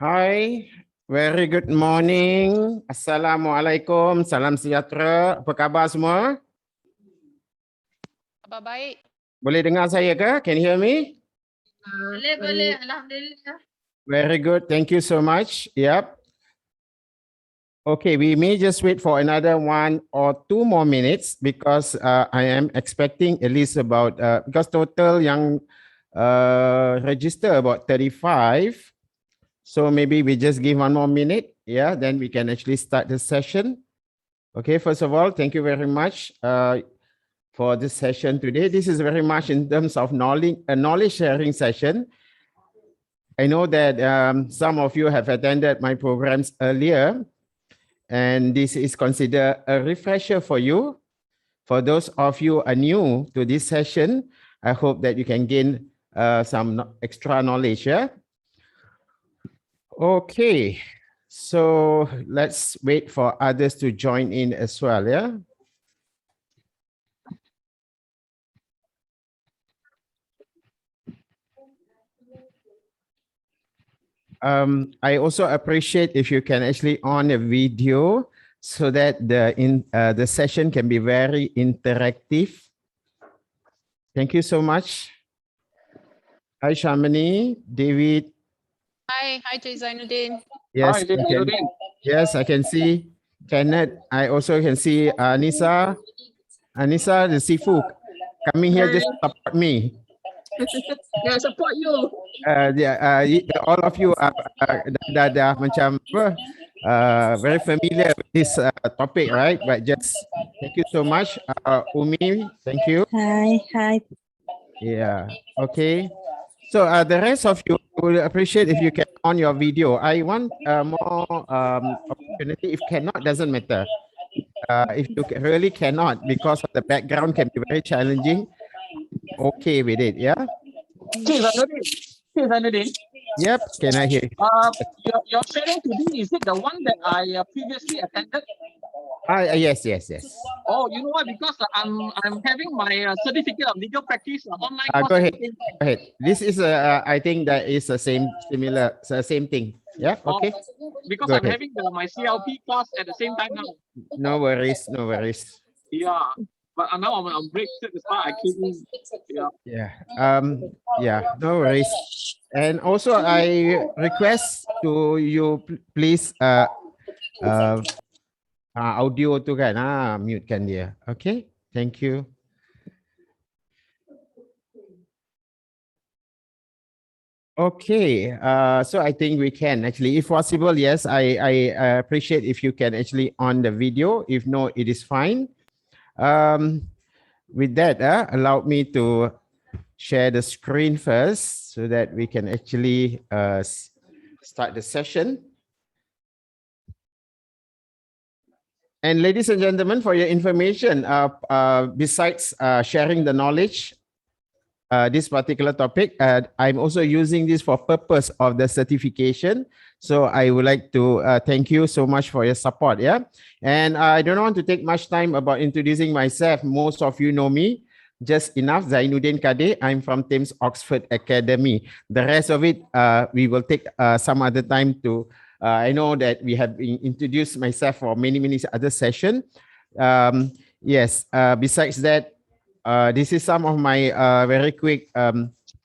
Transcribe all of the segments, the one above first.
Hi, very good morning. Assalamualaikum, salam sejahtera. Apa khabar semua? Khabar baik. Boleh dengar saya ke? Can you hear me? Boleh. Alhamdulillah. Very good. Thank you so much. Yep. Okay, we may just wait for another 1 or 2 more minutes because I am expecting at least about, because total yang register about 35. So maybe we just give 1 more minute. Yeah, then we can actually start the session. Okay, first of all, thank you very much for this session today. This is very much in terms of knowledge sharing session. I know that some of you have attended my programs earlier, and this is considered a refresher for you. For those of you who are new to this session, I hope that you can gain some extra knowledge. Yeah? Okay, so let's wait for others to join in as well. Yeah. I also appreciate if you can actually on a video so that the session can be very interactive. Thank you so much. Hi, Shamini, David. Hi Cik Zainuddin. Yes, yes, I can see Kenneth. I also can see Anissa. Anissa, the Sifu, coming here just support me. Yeah, support you. All of you are dah macam apa, very familiar with this topic, right? But just thank you so much, Umi. Thank you. Hi. Yeah. Okay. So the rest of you will appreciate if you can on your video. I want more opportunity. If cannot, doesn't matter. If you really cannot, because of the background can be very challenging. Okay with it, yeah. Cik Zainuddin. Yep. Can I hear? Your training today, is it the one that I previously attended? Yes. Oh, you know what? Because I'm having my certificate of legal practice online. Go ahead. This is I think that is the same thing. Yeah. Okay. Because Go I'm ahead. having my CLP class at the same time now. No worries. Yeah, but now I'm on break. That's why I came in. Yeah. Yeah. No worries. And also I request to you please audio tu kan mute kan dia. Okay. Thank you. Okay, so I think we can actually, if possible, yes, I appreciate if you can actually on the video. If no, it is fine. With that, allow me to share the screen first so that we can actually start the session. And ladies and gentlemen, for your information, besides sharing the knowledge, this particular topic, I'm also using this for purpose of the certification. So I would like to thank you so much for your support. Yeah. And I don't want to take much time about introducing myself. Most of you know me just enough. Zainuddin Kadir. I'm from Thames Oxford Academy. The rest of it, we will take some other time to, I know that we have introduced myself for many other sessions. Yes. Besides that, this is some of my very quick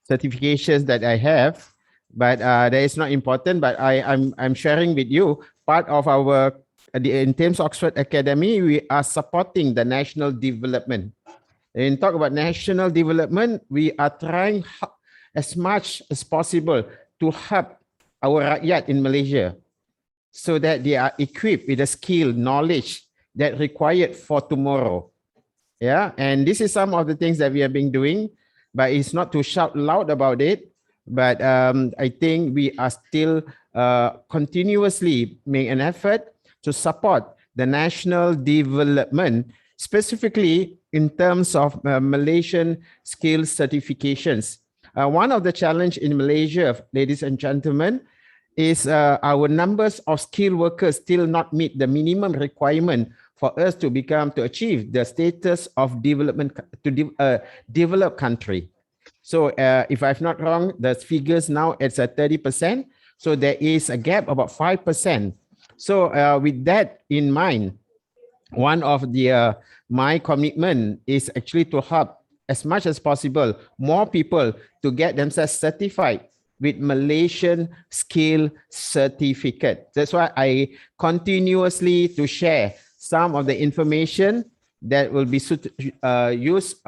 certifications that I have, but that is not important. But I'm sharing with you part of our in Thames Oxford Academy. We are supporting the national development. And talk about national development, we are trying as much as possible to help our rakyat in Malaysia so that they are equipped with the skill, knowledge that required for tomorrow. Yeah, and this is some of the things that we have been doing, but it's not to shout loud about it. But I think we are still continuously making an effort to support the national development, specifically in terms of Malaysian skills certifications. One of the challenge in Malaysia, ladies and gentlemen, is our numbers of skilled workers still not meet the minimum requirement for us to achieve the status of development to developed country. So if I'm not wrong, the figures now it's at 30%. So there is a gap about 5%. So with that in mind, one of the my commitment is actually to help as much as possible more people to get themselves certified with Malaysian skill certificate. That's why I continuously to share some of the information that will be used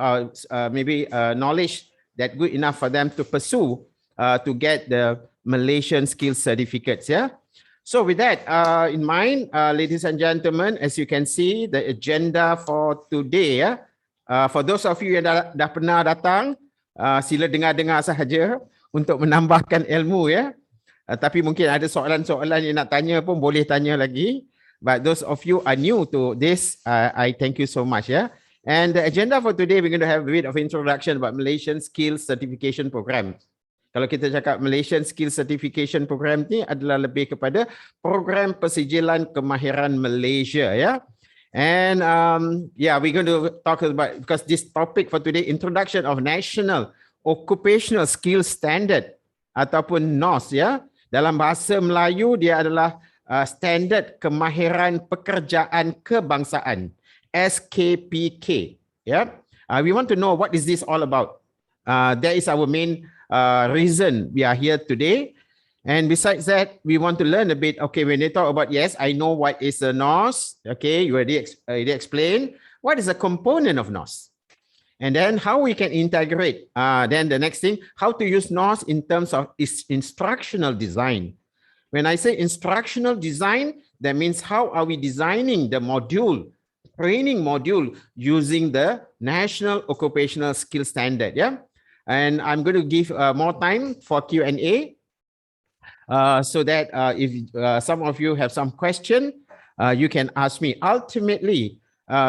maybe knowledge that good enough for them to pursue to get the Malaysian skill certificates. Yeah. So with that in mind, ladies and gentlemen, as you can see, the agenda for today, for those of you yang dah pernah datang, sila dengar-dengar sahaja untuk menambahkan ilmu ya. Tapi mungkin ada soalan-soalan yang nak tanya pun boleh tanya lagi. But those of you are new to this, I thank you so much ya. And the agenda for today, we're going to have a bit of introduction about Malaysian Skills Certification Program. Kalau kita cakap Malaysian Skill Certification Program ni adalah lebih kepada program persijilan kemahiran Malaysia ya. And yeah, we're going to talk about, because this topic for today, introduction of National Occupational Skill Standard ataupun NOS ya. Dalam bahasa Melayu dia adalah Standard Kemahiran Pekerjaan Kebangsaan, SKPK ya. We want to know what is this all about. That is our main reason we are here today. And besides that, we want to learn a bit. Okay, when they talk about, yes, I know what is a NOS. Okay, you already explained. What is a component of NOS? And then how we can integrate. Then the next thing, how to use NOS in terms of its instructional design. When I say instructional design, that means how are we designing the module, training module using the National Occupational Skill Standard. Yeah. And I'm going to give more time for Q&A so that if some of you have some question, you can ask me. Ultimately,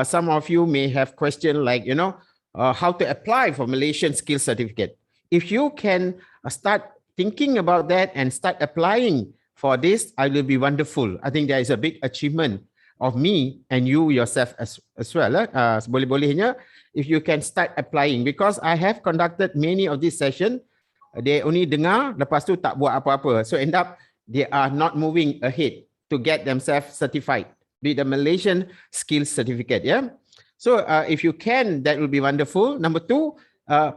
some of you may have question like, you know, how to apply for Malaysian Skill Certificate. If you can start thinking about that and start applying for this, I will be wonderful. I think there is a big achievement of me and you yourself as well. Boleh-bolehnya, if you can start applying, because I have conducted many of these sessions, they only dengar, lepas tu tak buat apa-apa. So end up, they are not moving ahead to get themselves certified with the Malaysian Skills Certificate. Yeah. So if you can, that will be wonderful. Number two,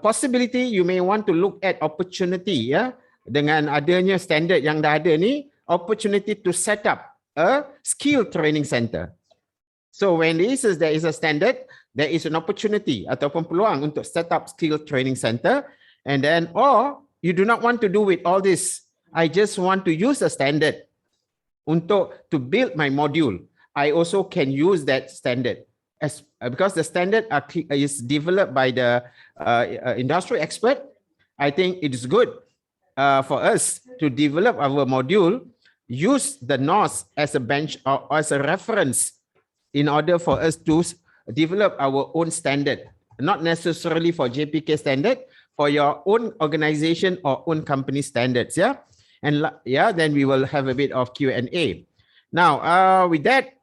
possibility you may want to look at opportunity. Yeah. Dengan adanya standard yang dah ada ni, opportunity to set up a skill training center. So when there is a standard, there is an opportunity ataupun peluang untuk set up skill training center. And then, or you do not want to do with all this. I just want to use a standard to build my module. I also can use that standard because the standard is developed by the industry expert. I think it is good for us to develop our module, use the NOS as a bench or as a reference in order for us to develop our own standard, not necessarily for JPK standard, for your own organization or own company standards. Yeah. And yeah, then we will have a bit of Q&A. Now, with that,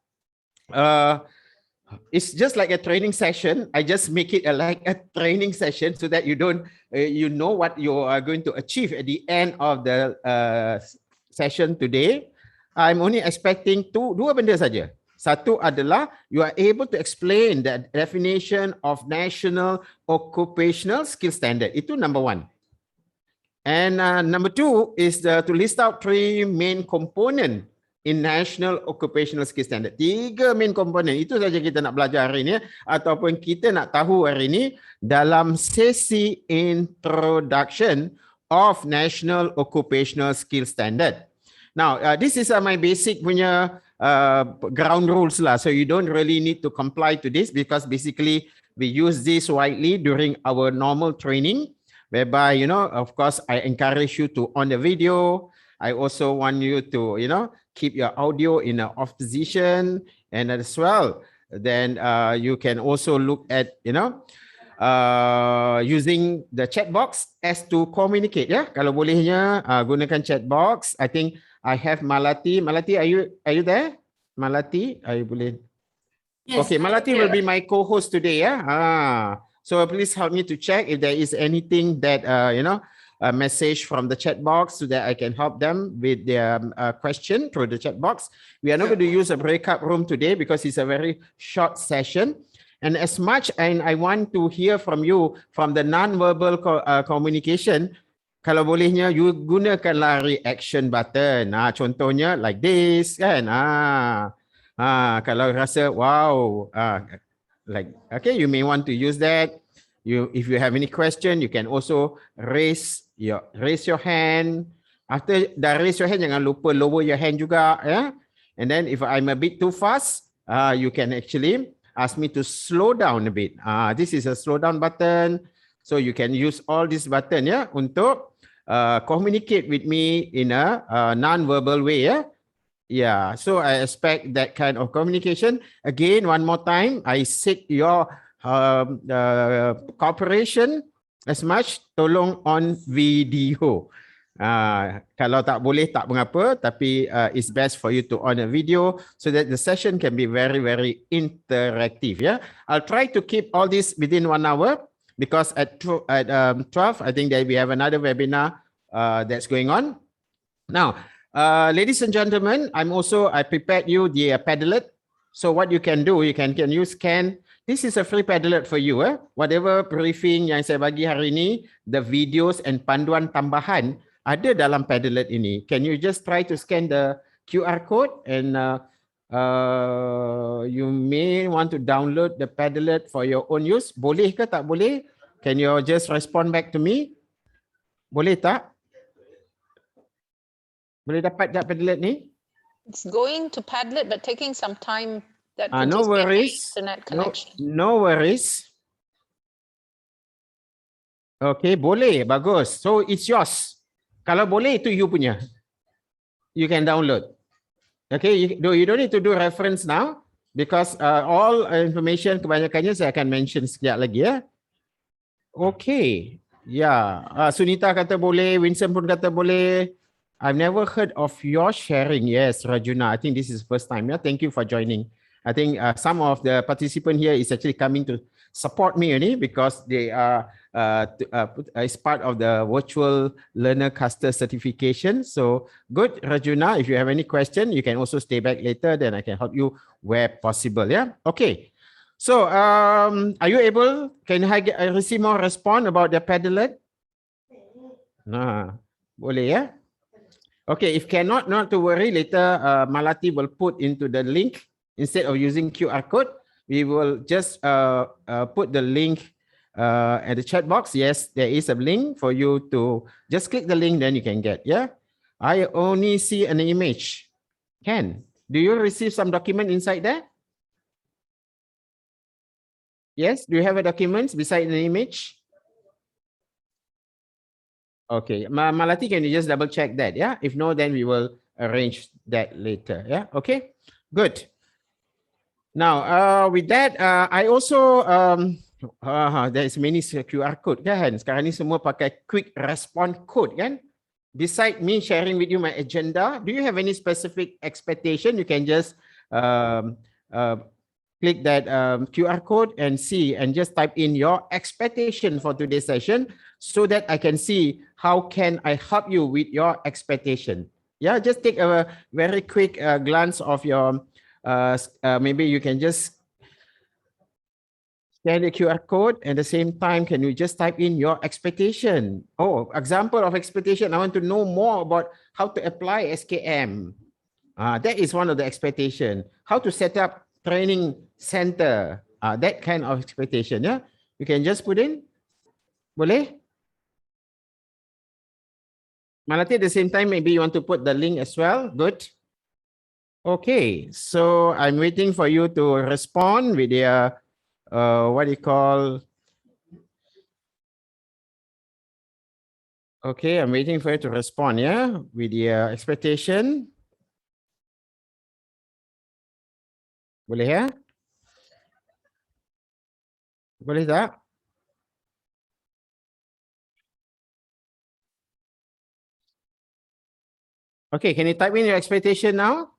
it's just like a training session. I just make it like a training session so that you don't, you know what you are going to achieve at the end of the session today. I'm only expecting dua benda saja. Satu adalah you are able to explain the definition of National Occupational Skill Standard. Itu number one. And number two is to list out three main component in National Occupational Skill Standard. Tiga main component. Itu saja kita nak belajar hari ini ataupun kita nak tahu hari ini dalam sesi introduction of National Occupational Skill Standard. Now, this is my basic punya ground rules lah. So you don't really need to comply to this because basically we use this widely during our normal training, whereby, you know, of course, I encourage you to on the video. I also want you to, you know, keep your audio in an off position, and as well, then you can also look at, you know, using the chat box as to communicate. Yeah, kalau bolehnya gunakan chat box. I think I have Malati. Malati, are you there? Malati, are you boleh? Yes, okay, Malati will be my co-host today. Yeah. So please help me to check if there is anything that you know a message from the chat box so that I can help them with their question through the chat box. We are not going to use a breakout room today because it's a very short session. And as much and I want to hear from you from the non-verbal communication, kalau bolehnya you gunakanlah reaction button. Contohnya like this kan. Kalau rasa wow, like okay, you may want to use that. If you have any question, you can also raise your hand. After dah raise your hand, jangan lupa lower your hand juga, ya. And then if I'm a bit too fast, you can actually ask me to slow down a bit. This is a slow down button, so you can use all this button, ya, untuk communicate with me in a non-verbal way, ya. Yeah, so I expect that kind of communication. Again, one more time, I seek your cooperation as much. Tolong on video. Kalau tak boleh, tak mengapa, tapi it's best for you to on a video so that the session can be very, very interactive. Yeah, I'll try to keep all this within 1 hour because at 12, I think that we have another webinar that's going on. Now, ladies and gentlemen, I prepared you the Padlet. So what you can do, you can use scan. This is a free Padlet for you. Whatever briefing yang saya bagi hari ini, the videos and panduan tambahan ada dalam Padlet ini. Can you just try to scan the QR code and you may want to download the Padlet for your own use. Boleh ke tak boleh? Can you just respond back to me? Boleh tak? Boleh dapat tak Padlet ni? It's going to Padlet, but taking some time. That could No just be my worries. internet connection. No worries. Okay, boleh. Bagus. So it's yours. Kalau boleh, itu you punya. You can download. Okay, you don't need to do reference now because all information kebanyakannya saya akan mention sekejap lagi, ya. Okay. Ya, Sunita kata boleh, Winston pun kata boleh. I've never heard of your sharing. Yes, Rajuna. I think this is the first time. Yeah, thank you for joining. I think some of the participants here is actually coming to support me because they are is part of the virtual learner caster certification. So good, Rajuna. If you have any question, you can also stay back later. Then I can help you where possible. Yeah. Okay. So are you able? Can I receive more response about the Padlet? Nah, boleh ya. Okay. If cannot, not to worry. Later, Malati will put into the link. Instead of using QR code, we will just put the link at the chat box. Yes, there is a link for you to just click the link, then you can get. Yeah, I only see an image. Ken, do you receive some document inside there? Yes, do you have a document beside the image? Okay, Malati, can you just double check that? Yeah, if no, then we will arrange that later. Yeah, okay, good. Now, with that, I also there is many QR code kan. Sekarang ni semua pakai quick response code kan. Beside me sharing with you my agenda, do you have any specific expectation? You can just click that QR code and see and just type in your expectation for today's session so that I can see how can I help you with your expectation. Yeah, just take a very quick glance of your maybe you can just scan the QR code and at the same time, can you just type in your expectation? Oh, example of expectation. I want to know more about how to apply SKM. That is one of the expectation. How to set up training center. That kind of expectation. Yeah, you can just put in. Boleh? Malati, at the same time, maybe you want to put the link as well. Good. Okay, so I'm waiting for you to respond with the what do you call? Okay, I'm waiting for you to respond, yeah, with the expectation. Boleh ya? Boleh tak? Okay, can you type in your expectation now?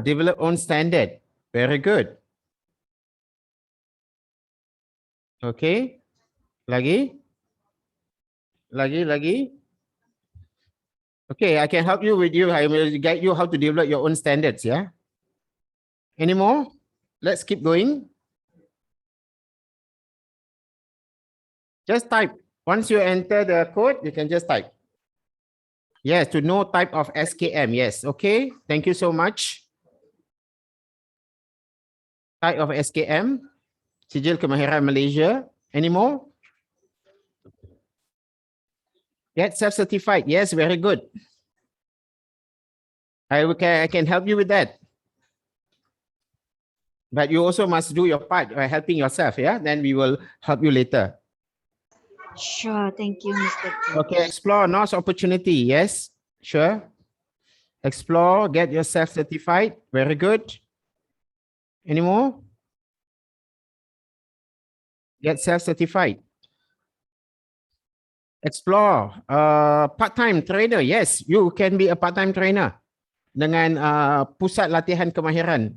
Develop own standard. Very good. Okay. Lagi? Lagi? Okay, I can help you with you. I will guide you how to develop your own standards, yeah? Any more? Let's keep going. Just type. Once you enter the code, you can just type. Yes, to know type of SKM. Yes, okay. Thank you so much. Type of SKM. Sijil Kemahiran Malaysia. Any more? Get self-certified. Yes, very good. I can help you with that. But you also must do your part by helping yourself, yeah? Then we will help you later. Sure, thank you, Mr. K. Okay, explore NOS opportunity. Yes, sure. Explore, get yourself certified. Very good. Any more? Get self-certified. Explore, part-time trainer. Yes, you can be a part-time trainer dengan pusat latihan kemahiran.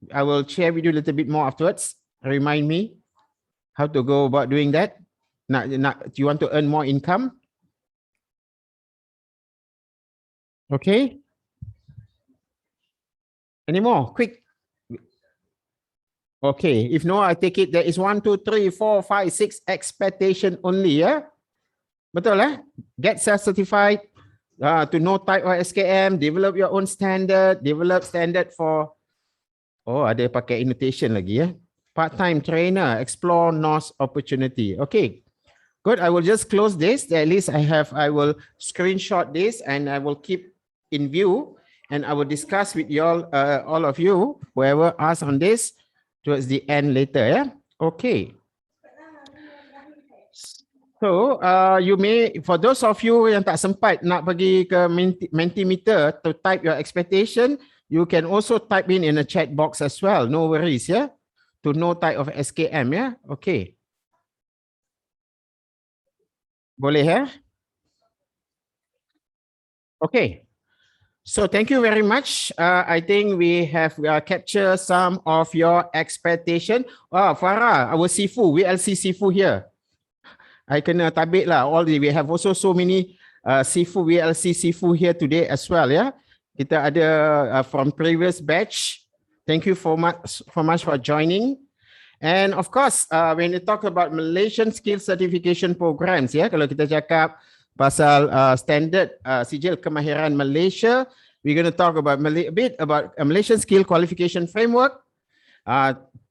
I will share with you a little bit more afterwards. Remind me how to go about doing that. Do you want to earn more income? Okay. Any more? Quick. Okay. If no, I take it there is 1, 2, 3, 4, 5, 6 expectation only. Yeah. Betul Get self-certified. To know type of SKM. Develop your own standard. Develop standard for. Oh, ada pakai annotation lagi ya. Part-time trainer. Explore NOS opportunity. Okay. Good. I will just close this. At least I will screenshot this and I will keep in view and I will discuss with you all of you, whoever asks on this towards the end later. Yeah. Okay. So you may, for those of you yang tak sempat nak pergi ke Mentimeter to type your expectation, you can also type in a chat box as well. No worries, yeah. To know type of SKM, yeah. Okay. Boleh ya? Okay. So thank you very much. I think we have captured some of your expectation. Oh, Farah, our Sifu, WLC Sifu here. I kena tabik lah. We have also so many Sifu, WLC Sifu here today as well. Yeah, kita ada from previous batch. Thank you so much for joining. And of course, when you talk about Malaysian skill certification programs, ya, kalau kita cakap pasal standard sijil kemahiran Malaysia, we're going to talk about a bit about Malaysian skill qualification framework.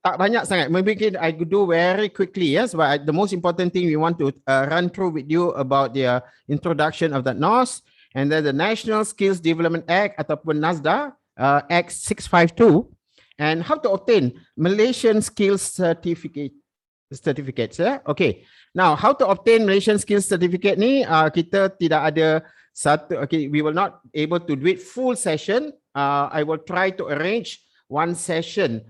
Tak banyak sangat. Maybe I could do very quickly, yes, but the most important thing we want to run through with you about the introduction of the NOS and then the National Skills Development Act ataupun NASDA Act 652. And how to obtain Malaysian skills certificates. Yeah? Okay. Now, how to obtain Malaysian skills certificate ni? Kita tidak ada satu. Okay, we will not able to do it full session. I will try to arrange one session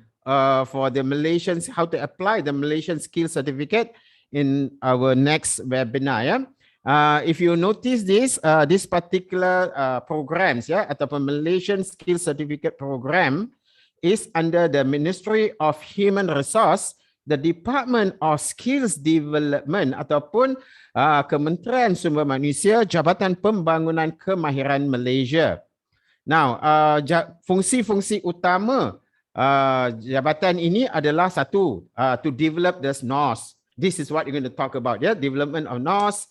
for the Malaysians, how to apply the Malaysian skills certificate in our next webinar. Yeah? If you notice this particular programs, yeah, ataupun Malaysian skills certificate program is under the Ministry of Human Resource, the Department of Skills Development ataupun Kementerian Sumber Manusia, Jabatan Pembangunan Kemahiran Malaysia. Now, fungsi-fungsi utama jabatan ini adalah satu, to develop this NOS. This is what you're going to talk about, yeah, development of NOS.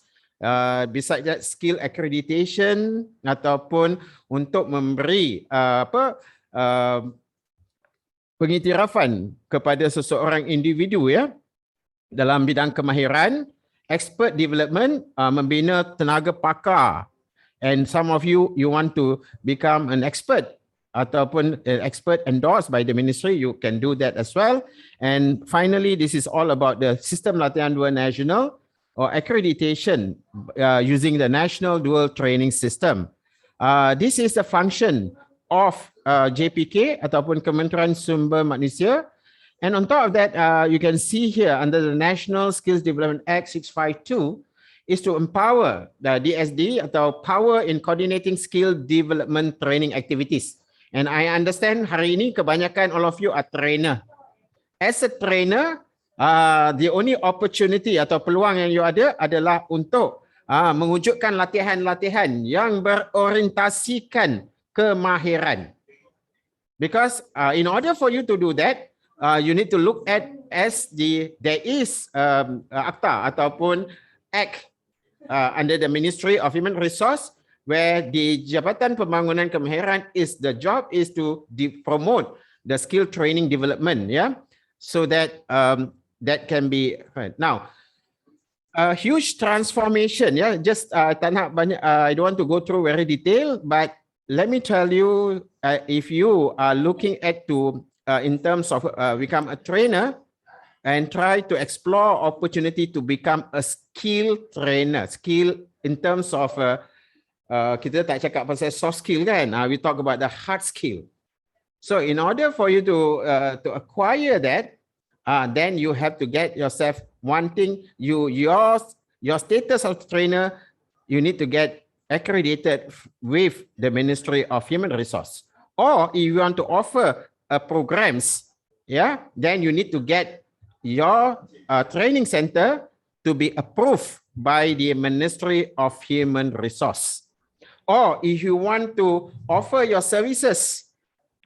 Besides that, skill accreditation ataupun untuk memberi pengiktirafan kepada seseorang individu ya dalam bidang kemahiran, expert development, membina tenaga pakar. And some of you want to become an expert ataupun an expert endorsed by the ministry, you can do that as well. And finally, this is all about the Sistem Latihan Dual Nasional or accreditation using the National Dual Training System. This is the function of JPK ataupun Kementerian Sumber Manusia. And on top of that, you can see here under the National Skills Development Act 652 is to empower the DSD atau power in coordinating skill development training activities. And I understand hari ini kebanyakan all of you are trainer. As a trainer, the only opportunity atau peluang yang you ada adalah untuk mewujudkan latihan-latihan yang berorientasikan kemahiran. Because in order for you to do that, you need to look at there is akta ataupun act under the Ministry of Human Resource, where the Jabatan Pembangunan Kemahiran the job is to promote the skill training development, so that that can be now a huge transformation, just tak nak banyak, I don't want to go through very detailed, but let me tell you, if you are looking at in terms of become a trainer and try to explore opportunity to become a skill trainer, skill in terms of kita tak cakap pasal soft skill kan, we talk about the hard skill. So in order for you to acquire that, then you have to get yourself wanting your status of trainer, you need to get accredited with the Ministry of Human Resource. Or if you want to offer programs, then you need to get your training center to be approved by the Ministry of Human Resource. Or if you want to offer your services,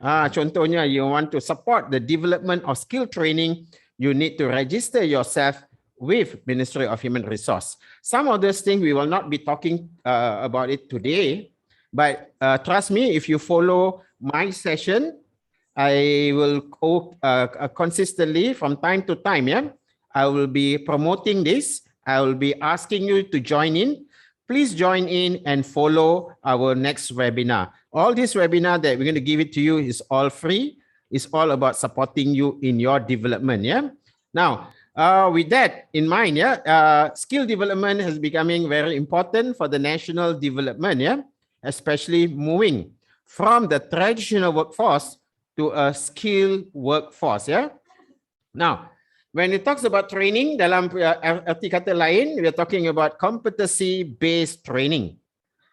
contohnya you want to support the development of skill training, you need to register yourself with Ministry of Human Resource. Some of those things we will not be talking about it today, but trust me, if you follow my session, I will consistently from time to time, I will be promoting this. I will be asking you to join in. Please join in and follow our next webinar. All this webinar that we're going to give it to you is all free. It's all about supporting you in your development. Now, with that in mind, skill development is becoming very important for the national development, especially moving from the traditional workforce to a skilled workforce. Now, when it talks about training, dalam arti kata lain, we are talking about competency-based training.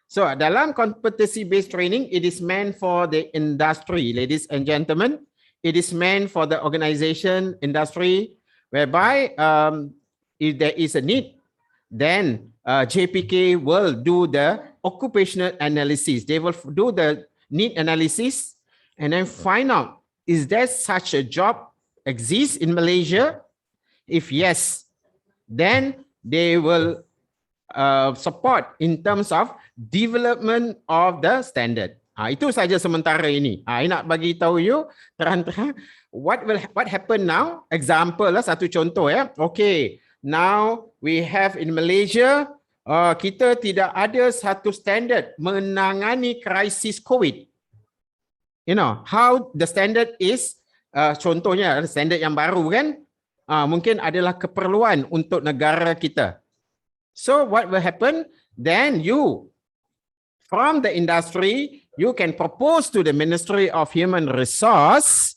So, dalam competency-based training, it is meant for the industry, ladies and gentlemen. It is meant for the organization, industry, whereby if there is a need, then JPK will do the occupational analysis. They will do the need analysis and then find out, is there such a job exists in Malaysia? If yes, then they will support in terms of development of the standard. Itu saja sementara ini. I nak bagi tahu you terang-terang what happen now. Example lah, satu contoh Okay, now we have in Malaysia, kita tidak ada satu standard menangani krisis COVID. You know how the standard is. Contohnya standard yang baru kan, mungkin adalah keperluan untuk negara kita. So what will happen? Then you, from the industry, you can propose to the Ministry of Human Resource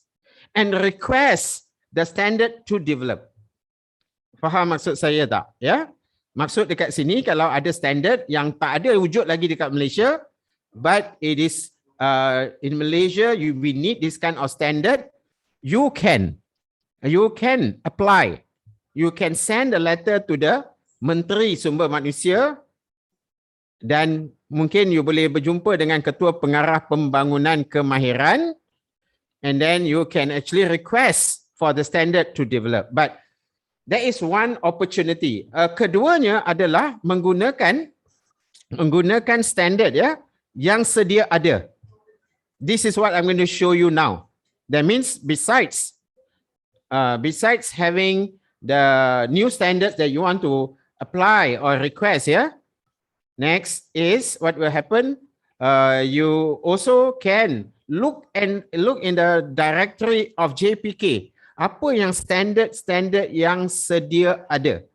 and request the standard to develop. Faham maksud saya tak? Maksud dekat sini, kalau ada standard yang tak ada wujud lagi dekat Malaysia, but it is in Malaysia, we need this kind of standard, you can apply. You can send a letter to the Menteri Sumber Manusia dan mungkin you boleh berjumpa dengan Ketua Pengarah Pembangunan Kemahiran, and then you can actually request for the standard to develop. But there is one opportunity. Keduanya adalah menggunakan standard yang sedia ada. This is what I'm going to show you now. That means besides having the new standards that you want to apply or request, next is what will happen. You also can look in the directory of JPK. Apa yang standard yang sedia ada?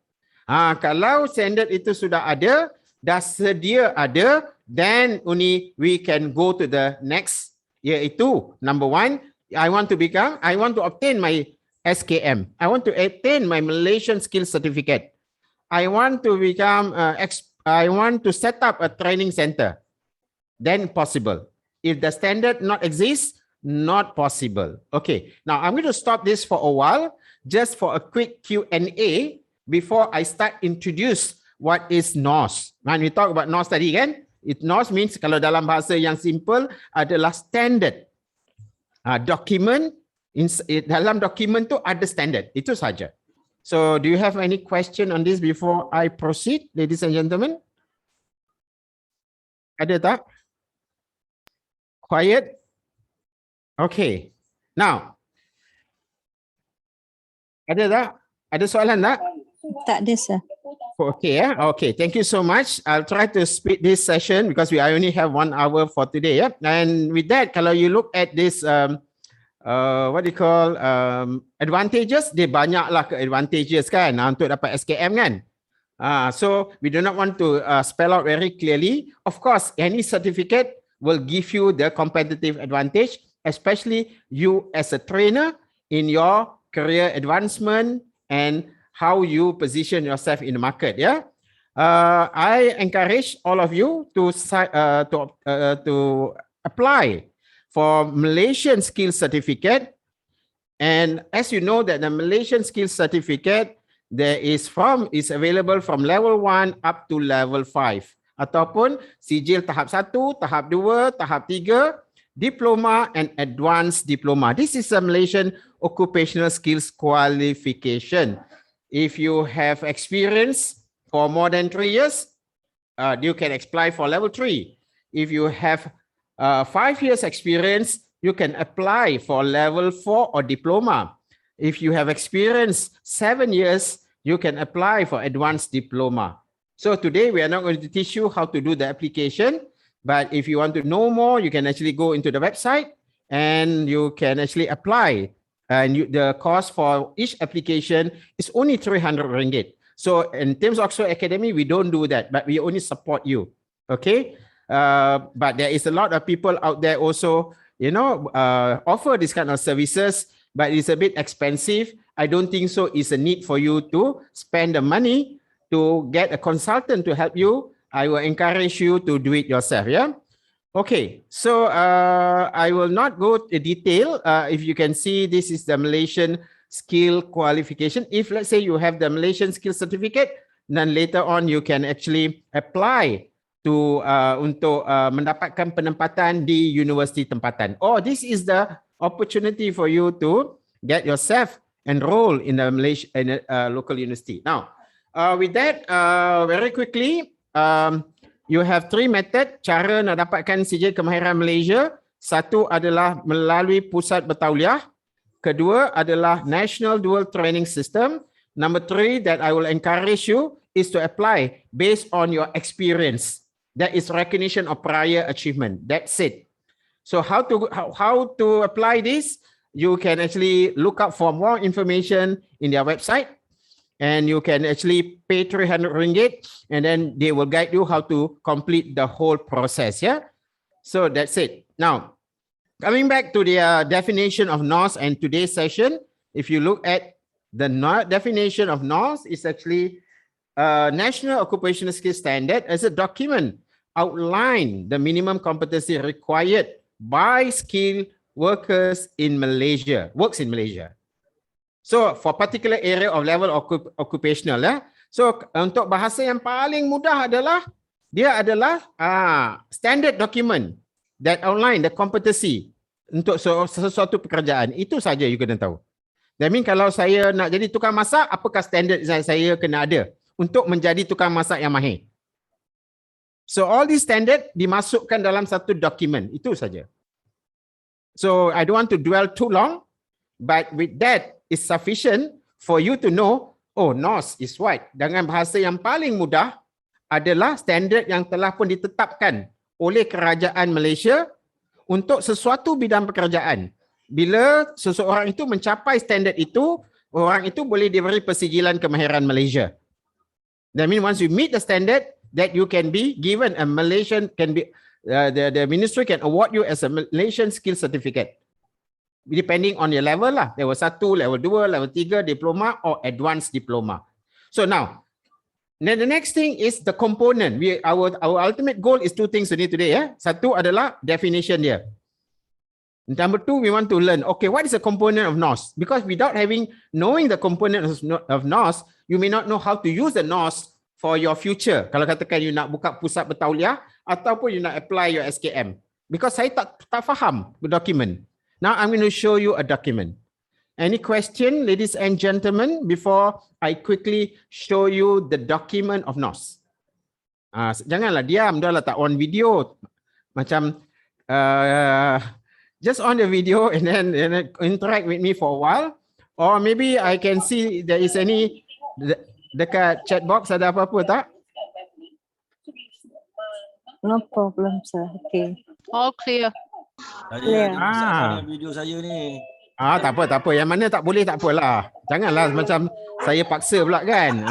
Kalau standard itu sudah ada, dah sedia ada, then only we can go to the next, iaitu number one, I want to obtain my SKM. I want to attain my Malaysian skill certificate. I want to I want to set up a training center. Then possible. If the standard not exists, not possible. Okay, now I'm going to stop this for a while, just for a quick Q&A before I start introduce what is NOS. When we talk about NOS tadi kan, NOS means kalau dalam bahasa yang simple adalah standard. Document, dalam dokumen tu ada standard, itu saja. So do you have any question on this before I proceed, ladies and gentlemen? Ada tak? Quiet? Okay. Now, ada tak? Ada soalan tak? Tak ada, sir. Okay, okay. Thank you so much. I'll try to speed this session because I only have 1 hour for today. Yeah? And with that, kalau you look at this, what do you call, advantages, dia banyaklah ke advantages kan untuk dapat SKM kan. So we do not want to spell out very clearly. Of course, any certificate will give you the competitive advantage, especially you as a trainer in your career advancement and how you position yourself in the market. Yeah, I encourage all of you to apply for Malaysian Skills Certificate. And as you know that the Malaysian Skills Certificate is available from level 1 up to level 5. Ataupun sijil tahap 1, tahap 2, tahap 3, diploma and advanced diploma. This is a Malaysian occupational skills qualification. If you have experience for more than 3 years, you can apply for level 3. If you have 5 years experience, you can apply for level 4 or diploma. If you have experience 7 years, you can apply for advanced diploma. So today we are not going to teach you how to do the application, but if you want to know more, you can actually go into the website and you can actually apply. And the cost for each application is only 300 ringgit. So in terms of Oxford Academy, we don't do that, but we only support you. Okay. But there is a lot of people out there also, you know, offer this kind of services, but it's a bit expensive. I don't think so. It's a need for you to spend the money to get a consultant to help you. I will encourage you to do it yourself. Yeah. Okay. So I will not go to detail. If you can see, this is the Malaysian skill qualification. If let's say you have the Malaysian skill certificate, then later on you can actually apply to untuk mendapatkan penempatan di universiti tempatan. Oh, this is the opportunity for you to get yourself enrolled in the Malaysian local university. Now, with that, very quickly, you have 3 method cara nak dapatkan sijil kemahiran Malaysia. Satu adalah melalui pusat bertauliah. Kedua adalah National Dual Training System. Number 3 that I will encourage you is to apply based on your experience. That is recognition of prior achievement. That's it. So how to apply this? You can actually look up for more information in their website, and you can actually pay 300 ringgit, and then they will guide you how to complete the whole process. Yeah. So that's it. Now, coming back to the definition of NOS and today's session, if you look at the definition of NOS, is actually National Occupational Skills Standard as a document outline the minimum competency required by skilled workers in Malaysia, works in Malaysia. So for particular area of level occupational, so untuk bahasa yang paling mudah adalah dia adalah standard document that outline the competency untuk sesuatu pekerjaan. Itu saja you kena tahu. That means kalau saya nak jadi tukang masak, apakah standard yang saya kena ada untuk menjadi tukang masak yang mahir? So all these standard dimasukkan dalam satu dokumen. Itu saja. So I don't want to dwell too long, but with that is sufficient for you to know, oh, NOS is what? Dengan bahasa yang paling mudah adalah standard yang telah pun ditetapkan oleh kerajaan Malaysia untuk sesuatu bidang pekerjaan. Bila seseorang itu mencapai standard itu, orang itu boleh diberi persijilan kemahiran Malaysia. That means once you meet the standard, that you can be given a Malaysian, can be the ministry can award you as a Malaysian skill certificate. Depending on your level lah. Level 1, level 2, level 3, diploma or advanced diploma. So now, Then the next thing is the component. Our ultimate goal is two things we need today. Satu adalah definition dia. Number two, we want to learn, okay, what is the component of NOS? Because without knowing the component of NOS, you may not know how to use the NOS for your future. Kalau katakan you nak buka pusat bertauliah ataupun you nak apply your SKM. Because saya tak faham the document. Now I'm going to show you a document. Any question, ladies and gentlemen, before I quickly show you the document of NOS? Janganlah diam, dah lah tak on video. Macam just on the video and then interact with me for a while. Or maybe I can see there is any dekat chat box ada apa-apa tak? No problem, sir. Okay. All clear. Clear. Video saya ni. Tak apa. Yang mana tak boleh tak apalah. Janganlah macam saya paksa pula kan.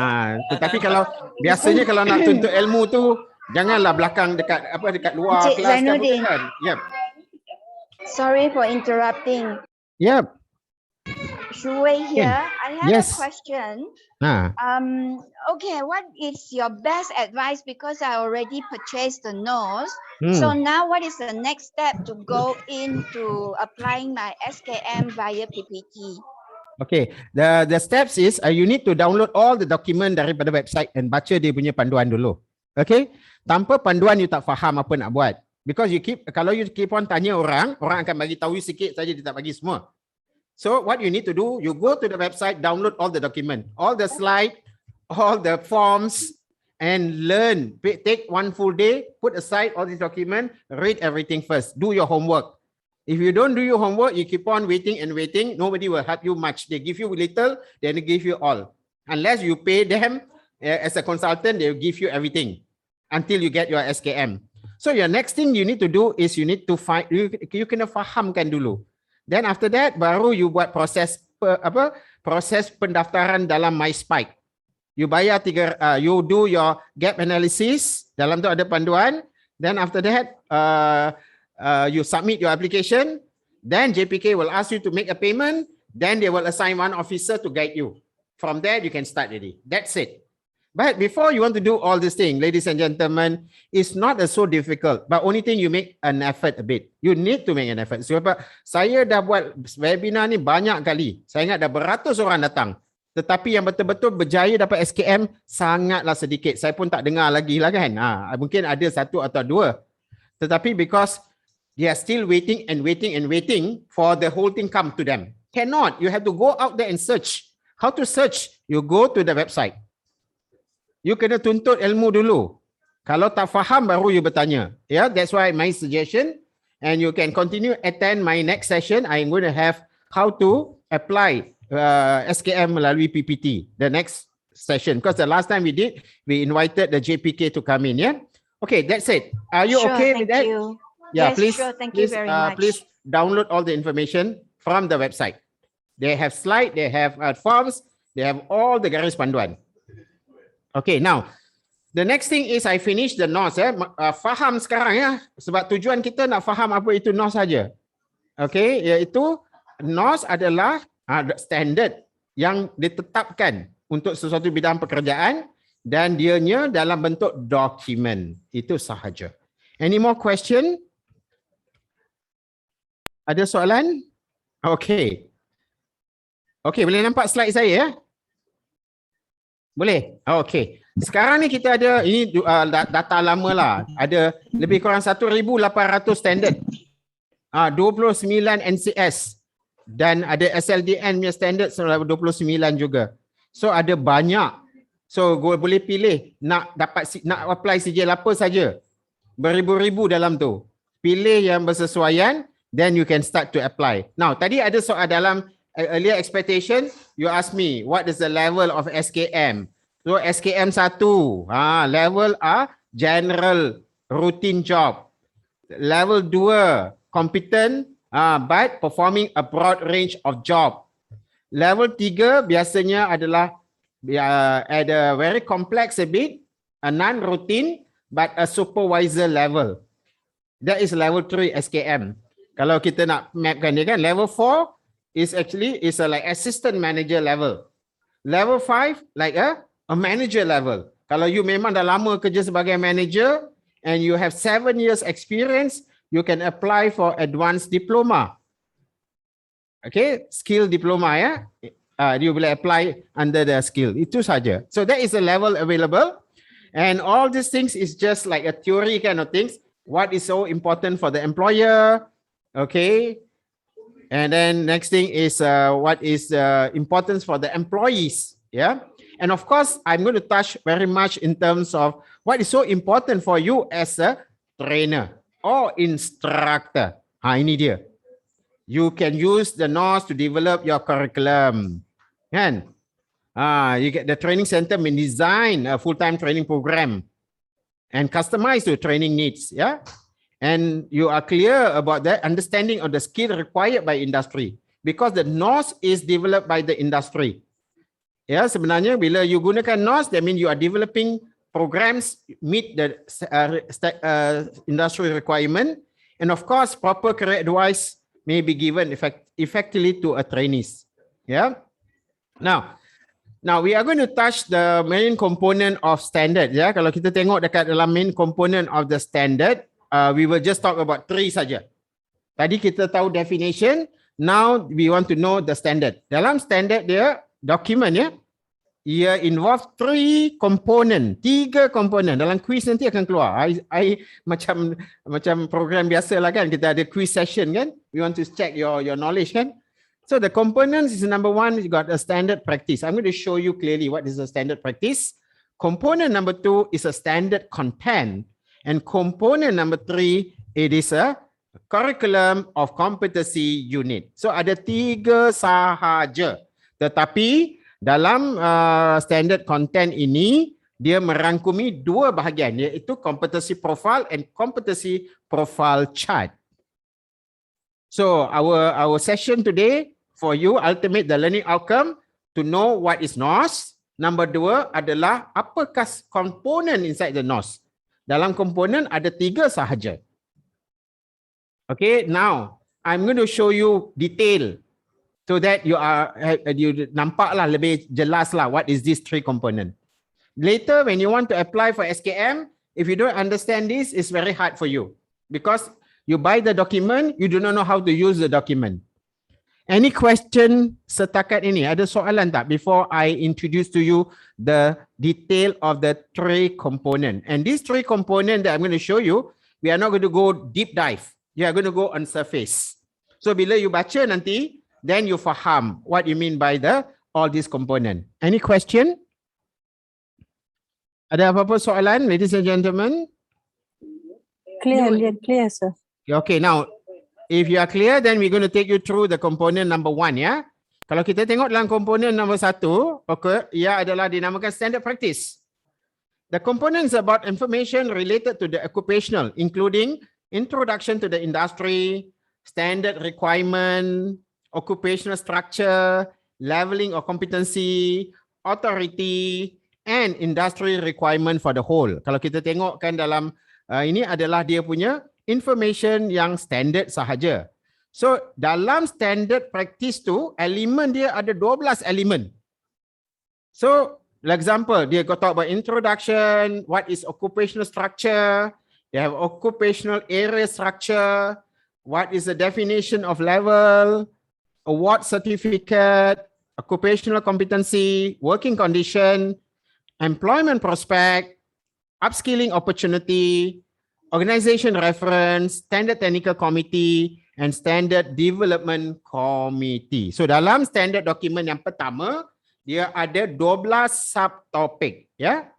Tetapi kalau biasanya kalau nak tuntut ilmu tu janganlah belakang dekat luar Encik kelas Zainuddin. kan. Yep. Sorry for interrupting. Yep. Shu Wei here. I have Yes. a question. Ha. Okay, what is your best advice? Because I already purchased the nose. Hmm. So now what is the next step to go into applying my SKM via PPT? Okay, the steps is you need to download all the document daripada website and baca dia punya panduan dulu. Okay, tanpa panduan you tak faham apa nak buat. Because kalau you keep on tanya orang akan bagi tahu you sikit saja, dia tak bagi semua. So what you need to do, you go to the website, download all the document, all the slide, all the forms, and learn. Take one full day, put aside all this document, read everything first, do your homework. If you don't do your homework, you keep on waiting and waiting, nobody will help you much. They give you little, then they give you all. Unless you pay them as a consultant, they will give you everything until you get your SKM. So your next thing you need to do is you need to find, you kena fahamkan dulu. Then after that, baru you buat proses pendaftaran dalam MySpike. You bayar you do your gap analysis, dalam tu ada panduan. Then after that, you submit your application. Then JPK will ask you to make a payment. Then they will assign one officer to guide you. From there, you can start already. That's it. But before you want to do all this thing, ladies and gentlemen, it's not so difficult. But only thing you make an effort a bit. You need to make an effort. Sebab saya dah buat webinar ni banyak kali. Saya ingat dah beratus orang datang. Tetapi yang betul-betul berjaya dapat SKM sangatlah sedikit. Saya pun tak dengar lagi lah kan. Mungkin ada satu atau dua. Tetapi because they are still waiting for the whole thing come to them. Cannot. You have to go out there and search. How to search? You go to the website. You kena tuntut ilmu dulu. Kalau tak faham baru you bertanya. Yeah, that's why my suggestion. And you can continue attend my next session. I'm going to have how to apply SKM melalui PPT. The next session. Because the last time we did, we invited the JPK to come in. Yeah. Okay, that's it. Are you Sure, okay with that? thank you. Yeah, Yes, please. sure, thank you very much. Please download all the information from the website. They have slide, they have forms, they have all the garis panduan. Okay, now the next thing is I finish the NOS. Faham sekarang ya, sebab tujuan kita nak faham apa itu NOS saja. Okay, iaitu NOS adalah standard yang ditetapkan untuk sesuatu bidang pekerjaan dan dianya dalam bentuk dokumen. Itu sahaja. Any more question? Ada soalan? Okay. Okay, boleh nampak slide saya ya? Boleh? Okay. Sekarang ni kita ada, ini data lama lah. Ada lebih kurang 1,800 standard. 29 NCS. Dan ada SLDN punya standard 29 juga. So ada banyak. So boleh pilih nak apply sijil apa saja. Beribu-ribu dalam tu. Pilih yang bersesuaian, then you can start to apply. Now, tadi ada soal dalam earlier expectation, you ask me, what is the level of SKM? So, SKM 1, level A, general, routine job. Level 2, competent, but performing a broad range of job. Level 3, biasanya adalah at a very complex a bit, a non-routine, but a supervisor level. That is level 3 SKM. Kalau kita nak mapkan dia kan, level 4 is like assistant manager level. Level 5 like a manager level. Kalau you memang dah lama kerja sebagai manager and you have 7 years experience, you can apply for advanced diploma. Okay, skill diploma ya. You boleh apply under the skill. Itu saja. So that is the level available. And all these things is just like a theory kind of things. What is so important for the employer? Okay. And then next thing is what is importance for the employees. Yeah. And of course, I'm going to touch very much in terms of what is so important for you as a trainer or instructor. Ini dia. You can use the NOS to develop your curriculum. Kan? You get the training center may design a full-time training program and customize your training needs. Yeah. And you are clear about that understanding of the skill required by industry because the NOS is developed by the industry. Ya, sebenarnya bila you gunakan NOS, that means you are developing programs meet the industry requirement, and of course, proper career advice may be given effectively to a trainees. Yeah. Now we are going to touch the main component of standard. Ya, kalau kita tengok dekat dalam main component of the standard, we will just talk about 3 saja. Tadi kita tahu definition. Now we want to know the standard. Dalam standard dia document ya, ia involve 3 komponen. Dalam quiz nanti akan keluar. I macam program biasa lah kan, kita ada quiz session kan. We want to check your knowledge kan. So the components is number 1, you got a standard practice. I'm going to show you clearly what is a standard practice. Component number 2 is a standard content. And component number 3, it is a curriculum of competency unit. So ada 3 sahaja. Tetapi dalam standard content ini, dia merangkumi 2 bahagian, iaitu competency profile and competency profile chart. So our session today for you, ultimate the learning outcome, to know what is NOS. Number 2 adalah apakah komponen inside the NOS. Dalam komponen ada 3 sahaja. Okay, now I'm going to show you detail so that you nampaklah lebih jelaslah what is these 3 component. Later when you want to apply for SKM, if you don't understand this, it's very hard for you because you buy the document, you do not know how to use the document. Any question setakat ini? Ada soalan tak before I introduce to you the detail of the 3 component? And these 3 component that I'm going to show you, we are not going to go deep dive. You are going to go on surface. So bila you baca nanti, then you faham what you mean by all these component. Any question? Ada apa-apa soalan, ladies and gentlemen? Clear, sir. Okay, now if you are clear, then we're going to take you through the component number 1 ya. Kalau kita tengok dalam component number 1, okay, ia adalah dinamakan standard practice. The component is about information related to the occupational, including introduction to the industry, standard requirement, occupational structure, leveling of competency, authority, and industry requirement for the whole. Kalau kita tengok kan dalam ini adalah dia punya information yang standard sahaja. So dalam standard practice tu, elemen dia ada 12 elemen. So for example, dia talk about introduction, what is occupational structure, they have occupational area structure, what is the definition of level, award certificate, occupational competency, working condition, employment prospect, upskilling opportunity, organization reference, standard technical committee, and standard development committee. So dalam standard document yang pertama, dia ada 12 subtopik. Yeah?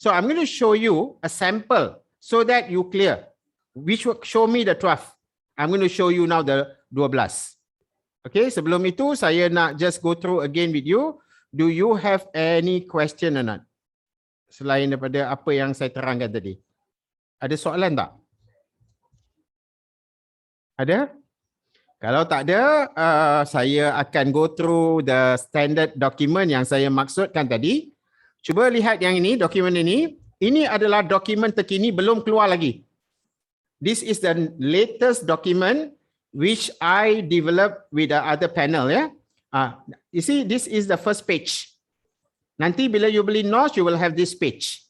So I'm going to show you a sample so that you clear. Which will show me the 12. I'm going to show you now the 12. Okay, sebelum itu saya nak just go through again with you. Do you have any question or not? Selain daripada apa yang saya terangkan tadi. Ada soalan tak? Ada? Kalau tak ada, saya akan go through the standard document yang saya maksudkan tadi. Cuba lihat yang ini, dokumen ini. Ini adalah dokumen terkini, belum keluar lagi. This is the latest document which I developed with the other panel. Yeah? You see, this is the first page. Nanti bila you beli NOS, you will have this page.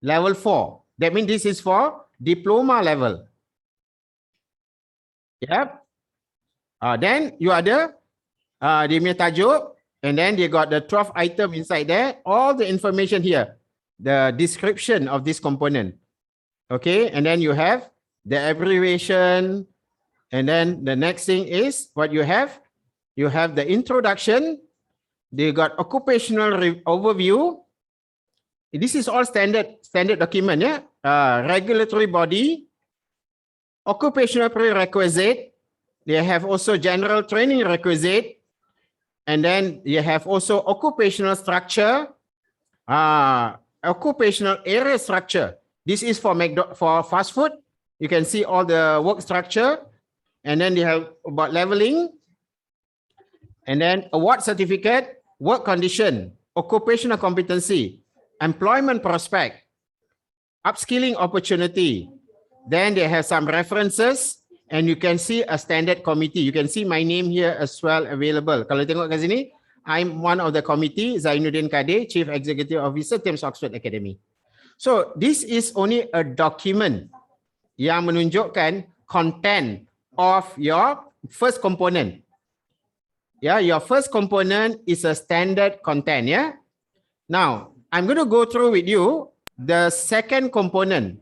Level 4. That means this is for diploma level. Yep. Then you ada dia punya tajuk, and then they got the 12 item inside there. All the information here, the description of this component. Okay, and then you have the abbreviation, and then the next thing is what you have. You have the introduction. They got occupational overview. This is all standard document, yeah. Regulatory body, occupational prerequisite. They have also general training requisite, and then you have also occupational structure, occupational area structure. This is for fast food. You can see all the work structure, and then they have about leveling, and then award certificate, work condition, occupational competency, employment prospect, upskilling opportunity. Then they have some references, and you can see a standard committee. You can see my name here as well available. Kalau tengok kat sini, I'm one of the committee, Zainuddin Kadir, Chief Executive Officer, Thames Oxford Academy. So this is only a document yang menunjukkan content of your first component. Yeah, your first component is a standard content. Yeah. Now I'm going to go through with you the second component.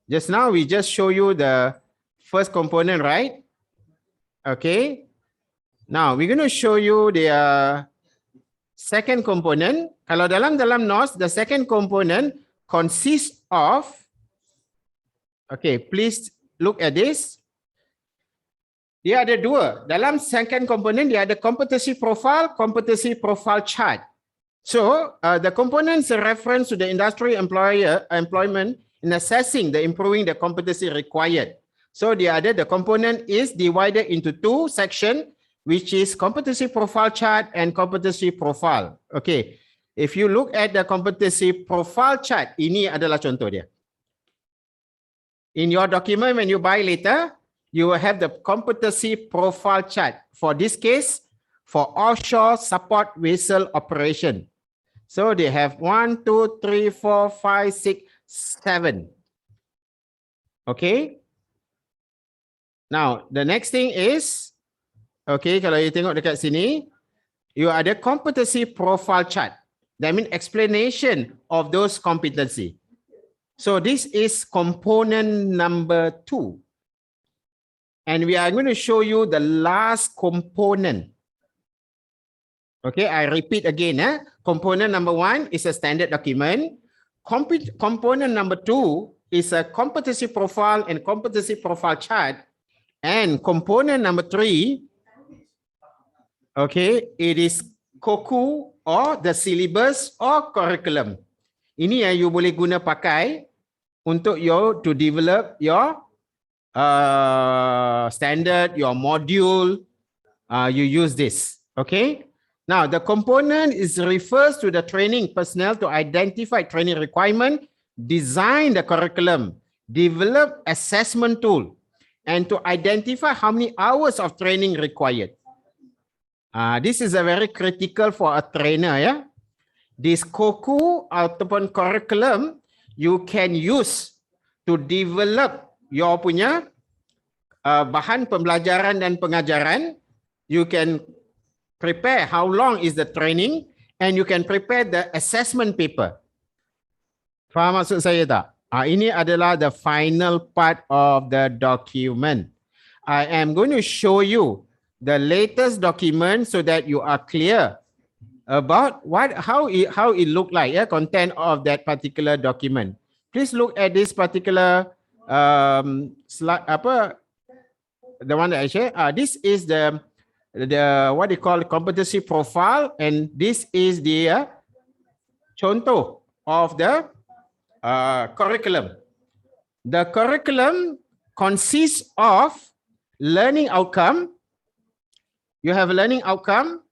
Just now we just show you the first component, right? Okay. Now we're going to show you the second component. Kalau dalam NOS, the second component consists of, okay, please look at this. Dia ada dua. Dalam second component, dia ada competency profile chart. So the components are reference to the industry employment in assessing the improving the competency required. So the component is divided into two sections, which is competency profile chart and competency profile. Okay. If you look at the competency profile chart, ini adalah contoh dia. In your document, when you buy later, you will have the competency profile chart. For this case, for offshore support vessel operation. So they have 1, 2, 3, 4, 5, 6, 7. Okay. Now, the next thing is, okay, kalau you tengok dekat sini, you ada competency profile chart. That means explanation of those competency. So this is component number 2. And we are going to show you the last component. Okay, I repeat again. Component number 1 is a standard document. Component number 2 is a competency profile and competency profile chart. And component number 3, okay, it is COCU or the syllabus or curriculum. Ini yang you boleh guna pakai untuk you to develop your standard, your module. You use this. Okay. Now the component is refers to the training personnel to identify training requirement, design the curriculum, develop assessment tool, and to identify how many hours of training required. This is a very critical for a trainer, yeah. This COCU ataupun curriculum you can use to develop your punya bahan pembelajaran dan pengajaran. You can prepare how long is the training, and you can prepare the assessment paper. Faham maksud saya tak? Ini adalah the final part of the document. I am going to show you the latest document so that you are clear about how it look like, content of that particular document. Please look at this particular slide, the one that I share. This is the what they call competency profile, and this is the contoh of the curriculum. The curriculum consists of learning outcome. You have learning outcome,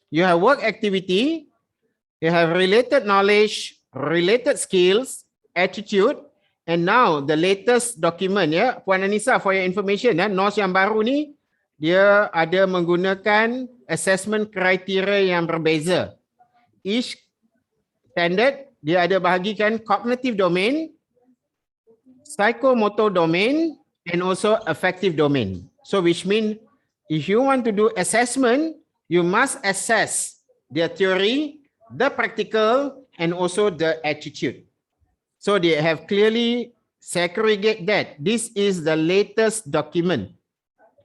you have work activity, you have related knowledge, related skills, attitude, and now the latest document, ya, Puan Anissa, for your information, NOS yang baru ni, dia ada menggunakan assessment criteria yang berbeza. Each standard dia ada bahagikan cognitive domain, psychomotor domain, and also affective domain. So which means if you want to do assessment, you must assess the theory, the practical, and also the attitude. So they have clearly segregate that. This is the latest document.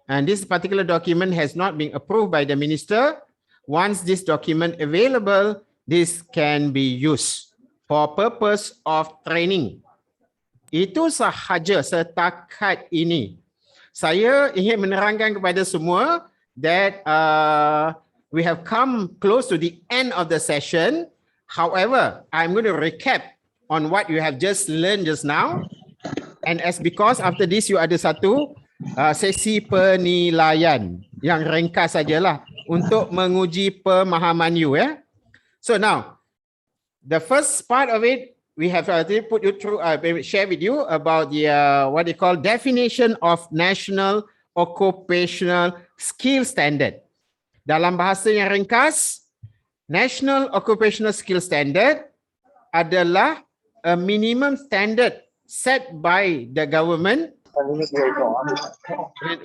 And this particular document has not been approved by the minister. Once this document available, this can be used for purpose of training. Itu sahaja setakat ini. Saya ingin menerangkan kepada semua that we have come close to the end of the session. However, I'm going to recap on what you have just learned just now. And as because after this you ada satu sesi penilaian yang ringkas sajalah untuk menguji pemahaman you ya. So now the first part of it we have put you through share with you about the what they call definition of national occupational skill standard. Dalam bahasa yang ringkas, National Occupational Skill Standard adalah a minimum standard set by the government.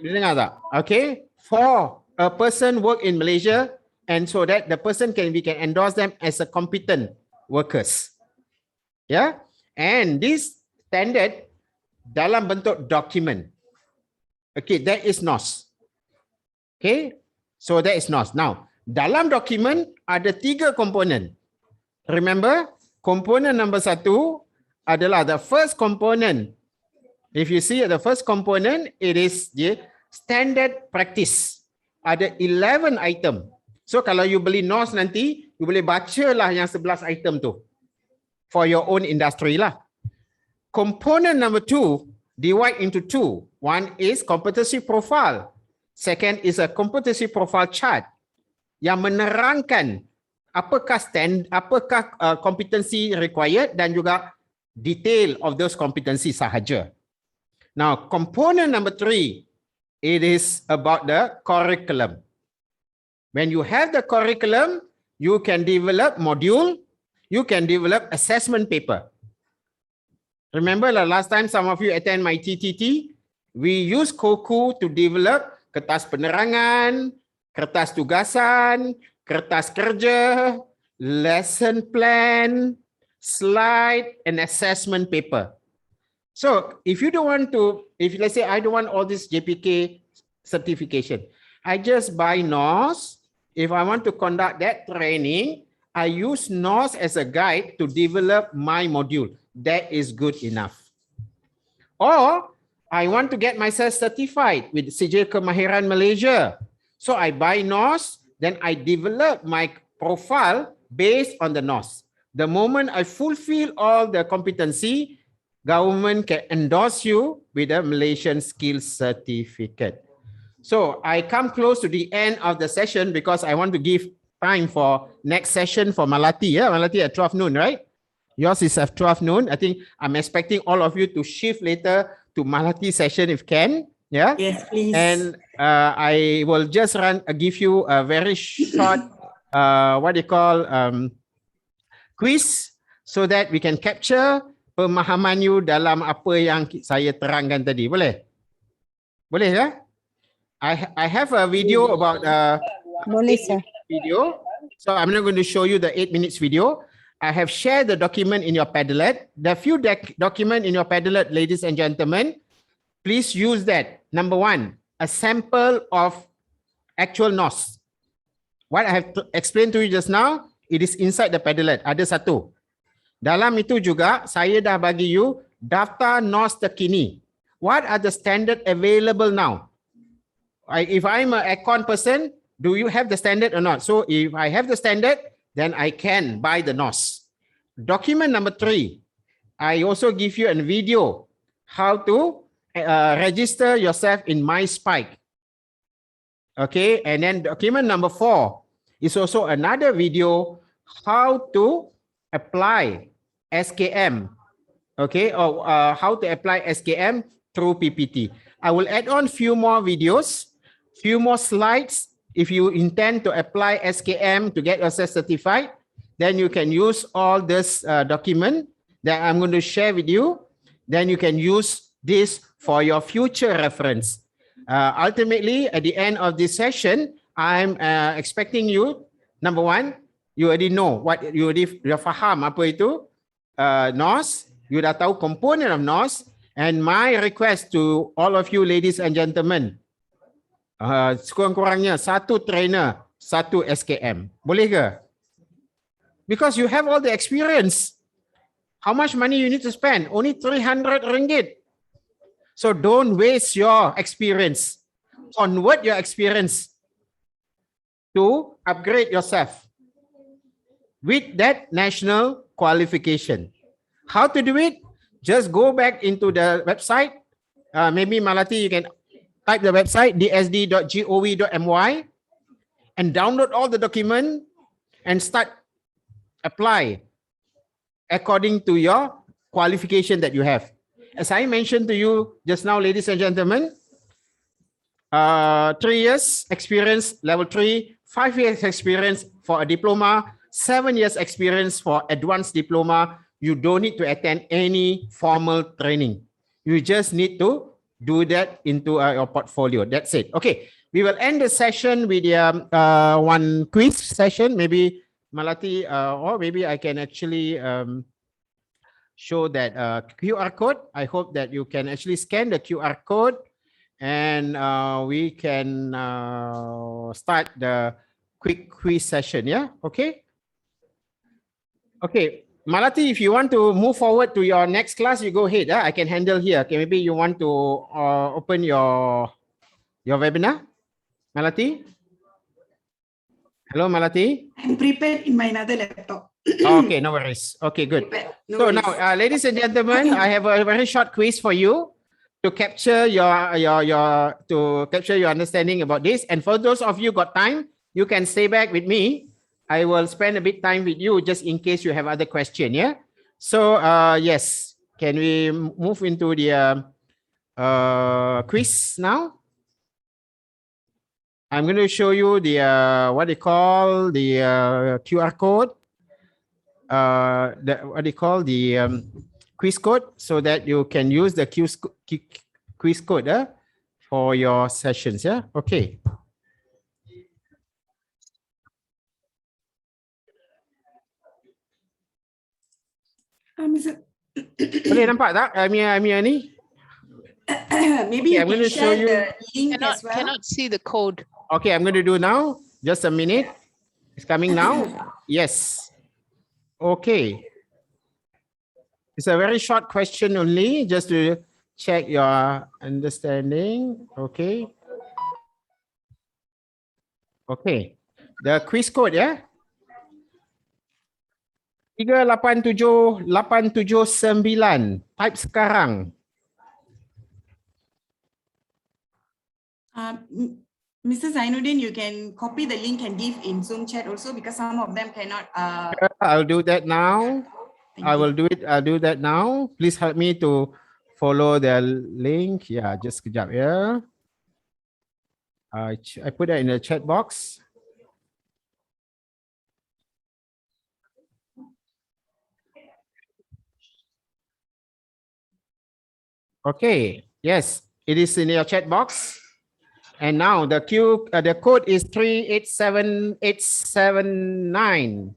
Dengar tak? Okay, for a person work in Malaysia, and so that the person can endorse them as a competent workers. Yeah, and this standard dalam bentuk document. Okay, that is NOS. Okay, so that is NOS. Now, dalam dokumen ada 3 komponen. Remember, komponen number 1 adalah the first component. If you see the first component, it is the standard practice. Ada 11 item. So kalau you beli NOS nanti, you boleh bacalah yang 11 item tu for your own industry lah. Component number 2 divide into 2. One is competency profile. Second is a competency profile chart yang menerangkan apakah competency required dan juga detail of those competency sahaja. Now, component number 3, it is about the curriculum. When you have the curriculum, you can develop module, you can develop assessment paper. Remember last time some of you attend my TTT, we use COCU to develop kertas penerangan, kertas tugasan, kertas kerja, lesson plan, slide, and assessment paper. So if you don't want to, if let's say I don't want all this JPK certification, I just buy NOS. If I want to conduct that training, I use NOS as a guide to develop my module. That is good enough. Or I want to get myself certified with Sijil Kemahiran Malaysia. So I buy NOS, then I develop my profile based on the NOS. The moment I fulfill all the competency, government can endorse you with a Malaysian Skills Certificate. So I come close to the end of the session because I want to give time for next session for Malati. Yeah, Malati at 12 noon, right? Yours is at 12 noon. I think I'm expecting all of you to shift later to Malati session if can. Yeah. Yes, please. And I will just give you a very short, what they call quiz, so that we can capture pemahaman you dalam apa yang saya terangkan tadi. Boleh? Boleh ya? I have a video about Boleh, sir. video. So I'm not going to show you the 8 minutes video. I have shared the document in your Padlet. The few document in your Padlet, ladies and gentlemen, please use that. Number 1, a sample of actual NOS. What I have explained to you just now, it is inside the Padlet. Ada satu. Dalam itu juga, saya dah bagi you daftar NOS terkini. What are the standard available now? If I'm an aircon person, do you have the standard or not? So if I have the standard, then I can buy the NOS. Document number 3, I also give you a video how to register yourself in MySpike. Okay, and then document number 4 is also another video how to apply SKM. Okay, or how to apply SKM through PPT. I will add on few more videos, few more slides. If you intend to apply SKM to get yourself certified, then you can use all this document that I'm going to share with you. Then you can use this for your future reference. Ultimately, at the end of this session, I'm expecting you, number one, you already know what you faham apa itu NOS, you dah tahu component of NOS, and my request to all of you ladies and gentlemen, sekurang-kurangnya satu trainer, satu SKM. Boleh ke? Because you have all the experience. How much money you need to spend? Only 300 ringgit. So don't waste your experience. Convert your experience to upgrade yourself with that national qualification. How to do it? Just go back into the website. Maybe Malati, you can type the website dsd.gov.my and download all the document and start apply according to your qualification that you have. As I mentioned to you just now, ladies and gentlemen, 3 years experience, level 3, 5 years experience for a diploma, 7 years experience for advanced diploma. You don't need to attend any formal training. You just need to do that into your portfolio. That's it. Okay, we will end the session with one quiz session. Maybe Malati, or maybe I can actually show that QR code. I hope that you can actually scan the QR code and we can start the quick quiz session. Yeah, okay. Okay, Malati, if you want to move forward to your next class, you go ahead. I can handle here. Okay, maybe you want to open your webinar, Malati. Hello, Malati. I'm prepared in my another laptop. Okay, no worries. Okay, good. No So worries. now, ladies and gentlemen, I have a very short quiz for you to capture your understanding about this. And for those of you got time, you can stay back with me. I will spend a bit time with you just in case you have other question. Yeah. So yes, can we move into the quiz now? I'm going to show you the what they call the QR code. What they call the quiz code, so that you can use the quiz code for your sessions. Yeah. Okay. Boleh nampak tak? Amir ni? Maybe Okay, you I'm going can to show share you. the link as well. Cannot see the code. Okay, I'm going to do now. Just a minute. It's coming now. Yes. Okay. It's a very short question only, just to check your understanding. Okay. Okay. The quiz code, yeah? 38789. Type sekarang. Mr. Zainuddin, you can copy the link and give in Zoom chat also, because some of them cannot. I'll do that now. I'll do that now. Please help me to follow the link. Yeah, just kejap ya. I put that in the chat box. Okay. Yes, it is in your chat box. And now the code is 387879.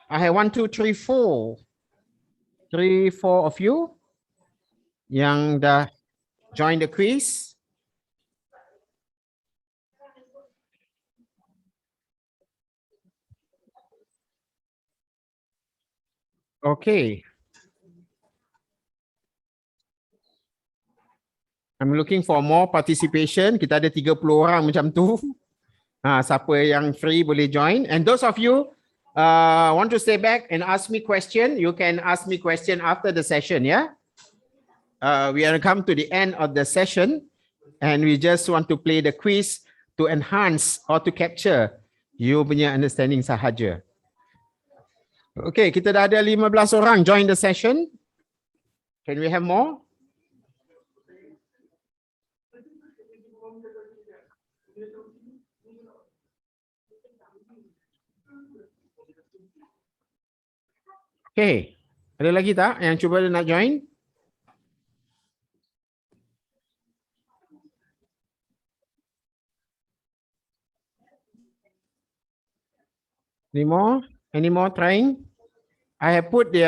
I have 1, 2, 3, 4. 3, 4 of you yang dah join the quiz. Okay. I'm looking for more participation. Kita ada 30 orang macam tu. Siapa yang free boleh join. And those of you want to stay back and ask me question, you can ask me question after the session, yeah? We are come to the end of the session and we just want to play the quiz to enhance or to capture you punya understanding sahaja. Okay, kita dah ada 15 orang join the session. Can we have more? Okay. Ada lagi tak yang cuba nak join? Any more? Any more trying? I have put the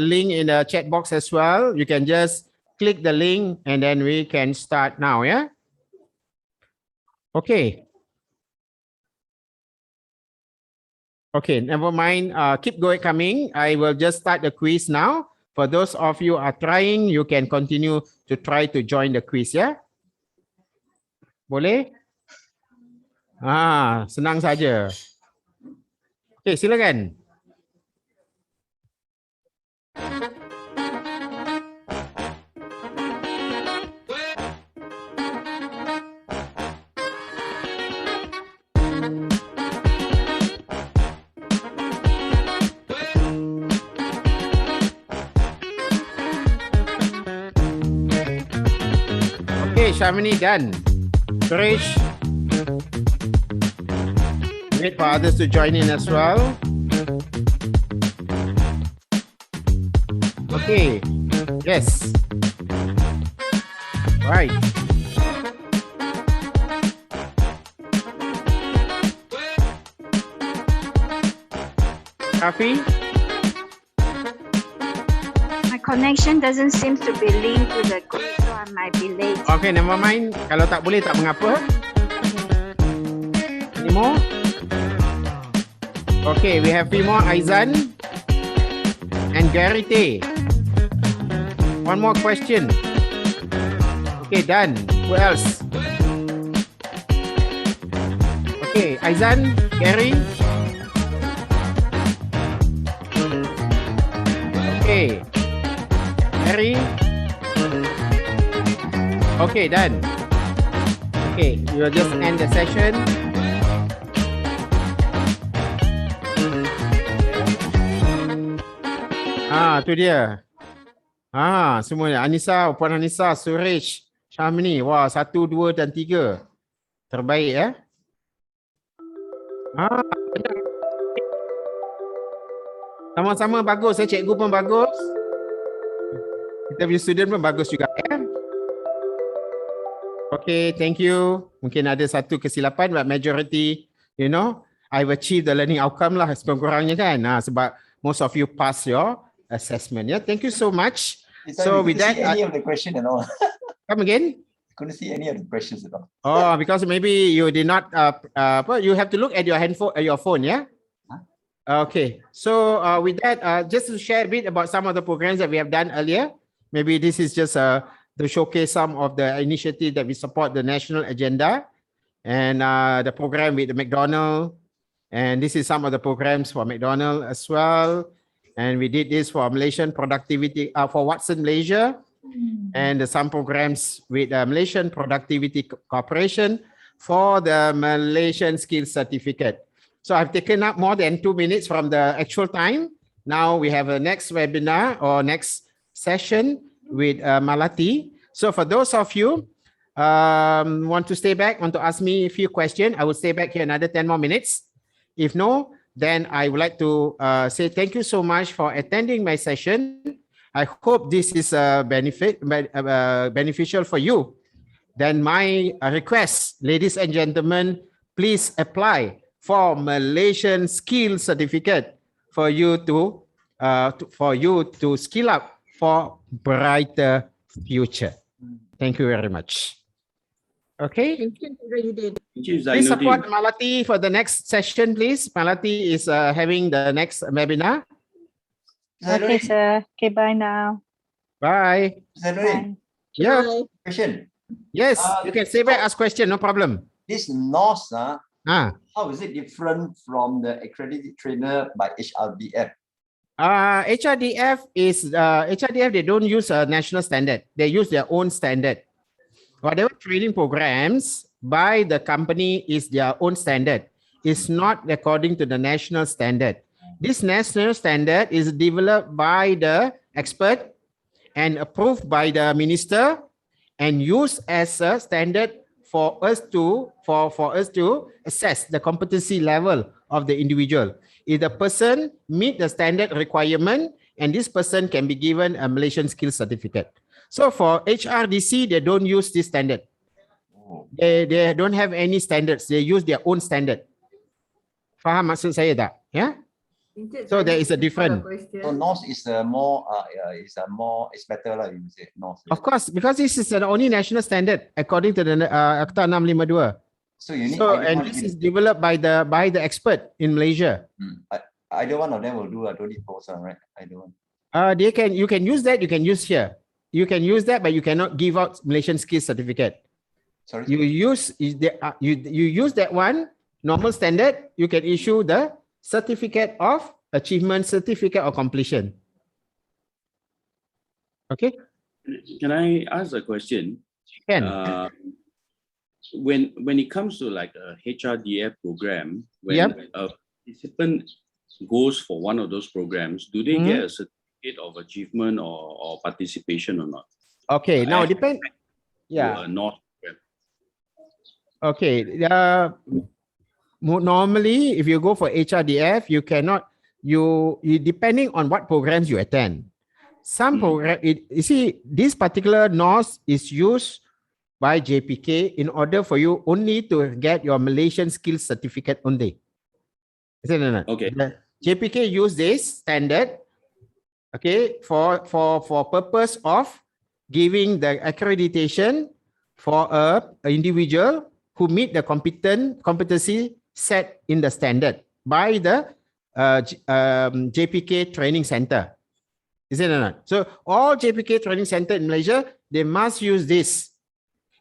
link in the chat box as well. You can just click the link and then we can start now, yeah? Okay. Okay, never mind. Keep going coming. I will just start the quiz now. For those of you who are trying, you can continue to try to join the quiz, yeah? Boleh? Senang saja. Okay, silakan. Okay, Shamini done. Krish. Wait for others to join in as well. Okay. Yes. Right. Kafi. My connection doesn't seem to be linked to the group, so I might be late. Okay, never mind. Kalau tak boleh, tak mengapa. Any more? Okay, we have Fimo, Aizan, and Gary Tay. One more question. Okay, done. Who else? Okay, Aizan, Gary. Okay. Gary. Okay, done. Okay, we will just end the session. Tu dia. Semua Anissa, Puan Anissa, Suresh, Shamini. Wah, 1, 2 dan 3. Terbaik ya. Benar. Sama-sama bagus. Cikgu pun bagus. Kita punya student pun bagus juga ya. Okay, thank you. Mungkin ada satu kesilapan, but majority, you know, I've achieved the learning outcome lah sekurang-kurangnya kan. Sebab most of you pass your assessment. Yeah, thank you so much. So with that, any of the question and all. Come again. Couldn't see any of the questions at all. Oh, because maybe you did not. You have to look at your handphone, your phone. Yeah. Okay. So with that, just to share a bit about some of the programs that we have done earlier. Maybe this is just to showcase some of the initiatives that we support the national agenda and the program with the McDonald's. And this is some of the programs for McDonald's as well. And we did this for Malaysian productivity, for Watson Malaysia, and some programs with Malaysian Productivity Corporation for the Malaysian Skills Certificate. So I've taken up more than 2 minutes from the actual time. Now we have a next webinar or next session with Malati. So for those of you want to stay back, want to ask me a few questions, I will stay back here another 10 more minutes. If no, then I would like to say thank you so much for attending my session. I hope this is beneficial for you. Then my request, ladies and gentlemen, please apply for Malaysian Skill Certificate for you to skill up for brighter future. Thank you very much. Okay. Please support Malati for the next session, please. Malati is having the next webinar. Okay, sir. Okay, bye now. Bye. Bye. Yeah. Question. Yes, you can stay back, ask question, no problem. This NOS, Ah. how is it different from the accredited trainer by HRDF? HRDF is HRDF. They don't use a national standard. They use their own standard. Whatever training programs by the company is their own standard. It's not according to the national standard. This national standard is developed by the expert and approved by the minister and used as a standard for us to assess the competency level of the individual. If the person meet the standard requirement and this person can be given a Malaysian Skills Certificate. So for HRDC, they don't use this standard. Oh. They don't have any standards. They use their own standard. Faham maksud saya tak? Yeah. So there is a difference. So NOS is it's better lah, you say NOS. Of course, because this is the only national standard according to the Akta 652. So you need And this is developed by the expert in Malaysia. either one of them will do. I don't need both, right? Either one. You can use that. You can use here. You can use that, but you cannot give out Malaysian Skills Certificate. Sorry. You use that one normal standard. You can issue the Certificate of Achievement, Certificate of Completion. Okay. Can I ask a question? Can. When it comes to like a HRDF program, when Yep. a participant goes for one of those programs, do they get a certificate of achievement or participation or not? Okay. Now As depend. to Yeah. a North program? Okay. Normally, if you go for HRDF, you cannot. You depending on what programs you attend. Some program. You see, this particular NOS is used by JPK in order for you only to get your Malaysian Skills Certificate only. Is it or not? Okay. The JPK use this standard, okay, for purpose of giving the accreditation for a individual who meet the competency set in the standard by the JPK Training Center. Is it or not? So all JPK Training Center in Malaysia, they must use this.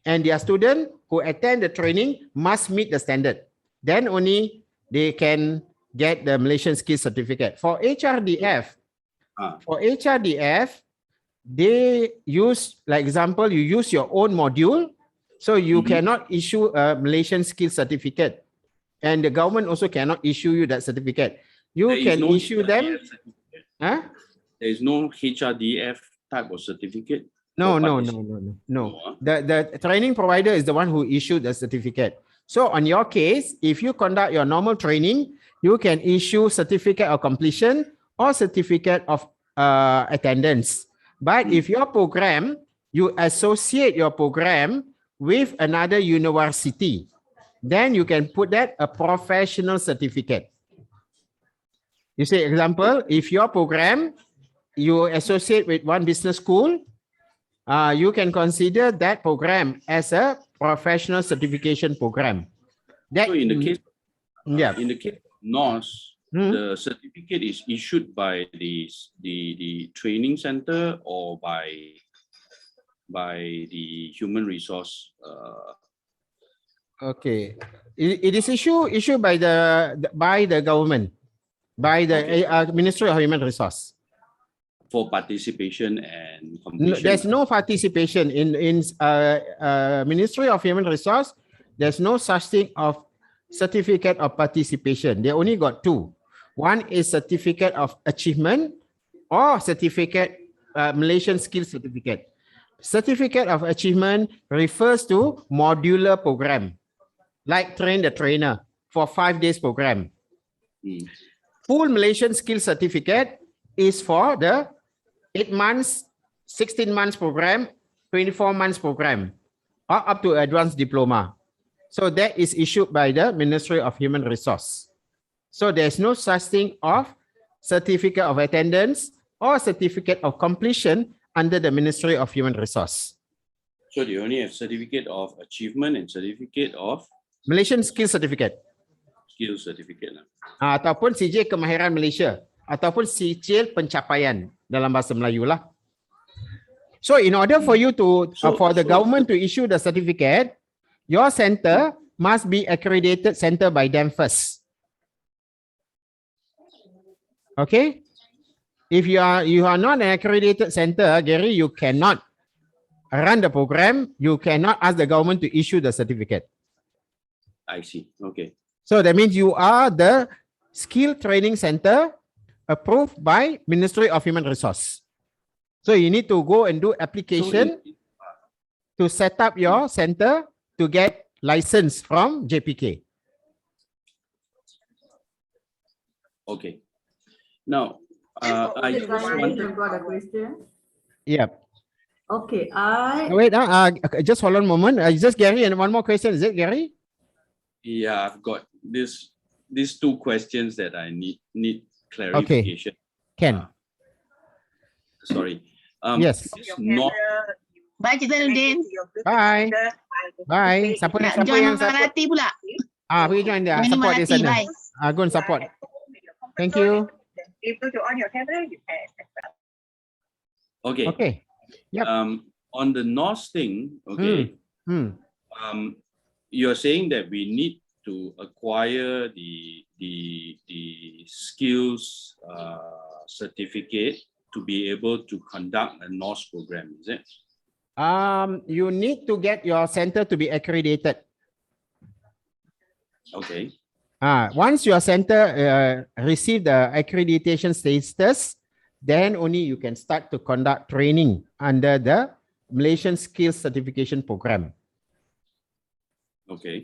And their student who attend the training must meet the standard. Then only they can get the Malaysian Skills Certificate. For HRDF, they use, like example, you use your own module. So you cannot issue a Malaysian Skills Certificate. And the government also cannot issue you that certificate. You can issue them. Huh? There is no HRDF type of certificate. No. The training provider is the one who issued the certificate. So on your case, if you conduct your normal training, you can issue certificate of completion or certificate of attendance. But if your program, you associate your program with another university, then you can put that a professional certificate. You say, example, if your program, you associate with one business school, you can consider that program as a professional certification program. That, So in the case, yeah. in the case of NOS, the certificate is issued by the training center or by the human resource. Okay, it is issued by the government, by the Ministry of Human Resource. For participation and No, completion. there's no participation in Ministry of Human Resource. There's no such thing of certificate of participation. They only got two. One is certificate of achievement or certificate Malaysian Skills Certificate. Certificate of achievement refers to modular program, like train the trainer for 5 days program. Full Malaysian Skills Certificate is for the 8 months, 16 months program, 24 months program, or up to advanced diploma. So that is issued by the Ministry of Human Resource. So there's no such thing of certificate of attendance or certificate of completion under the Ministry of Human Resource. So they only have certificate of achievement and certificate of Malaysian Skills Certificate. skill certificate. Ataupun CJ Kemahiran Malaysia. Ataupun CJ Pencapaian dalam bahasa Melayu lah. So in order for you to, for the government to issue the certificate, your center must be accredited center by them first. Okay? If you are not an accredited center, Gary, you cannot run the program. You cannot ask the government to issue the certificate. I see. Okay. So that means you are the skill training center approved by Ministry of Human Resource. So you need to go and do application to set up your center to get license from JPK. Okay. Now, I just wanted. got a question. Yep. Okay, Wait, just hold on a moment. Just Gary, and one more question. Is it Gary? Yeah, I've got these two questions that I need clarification. Ken. Sorry. Yes. This not Bye, Cik Zainuddin. Bye. Bye. Siapa yang support? Melati pula. We join dia. Join Support dia Melati, sana. bye. Go and support. Thank you. okay. Okay. Yep. On the NOS thing, okay. You're saying that we need to acquire the skills certificate to be able to conduct a NOS program, is it? You need to get your center to be accredited. Okay. Once your center receive the accreditation status, then only you can start to conduct training under the Malaysian Skills Certification Program. Okay.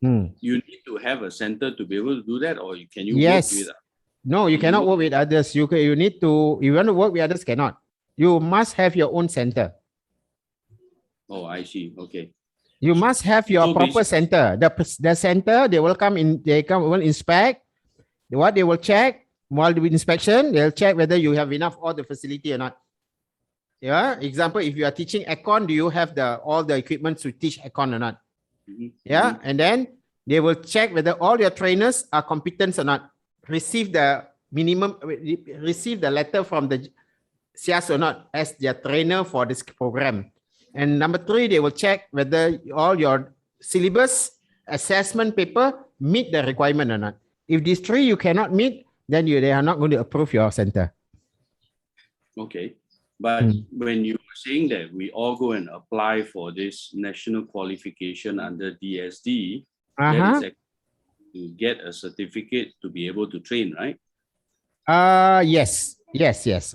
You need to have a center to be able to do that, or can you Yes. work with? No, you cannot work with others. You need to. If you want to work with others, cannot. You must have your own center. Oh, I see. Okay. You must have your So proper center. The center, they will come in. Will inspect. What they will check while doing inspection, they'll check whether you have enough all the facility or not. Yeah. Example, if you are teaching aircon, do you have all the equipment to teach aircon or not? Yeah. And then they will check whether all your trainers are competent or not. Receive the letter from the CIAS or not as their trainer for this program. And number 3, they will check whether all your syllabus assessment paper meet the requirement or not. If these 3 you cannot meet, then they are not going to approve your center. Okay. But when you were saying that we all go and apply for this national qualification under DSD, that is to get a certificate to be able to train, right? Yes.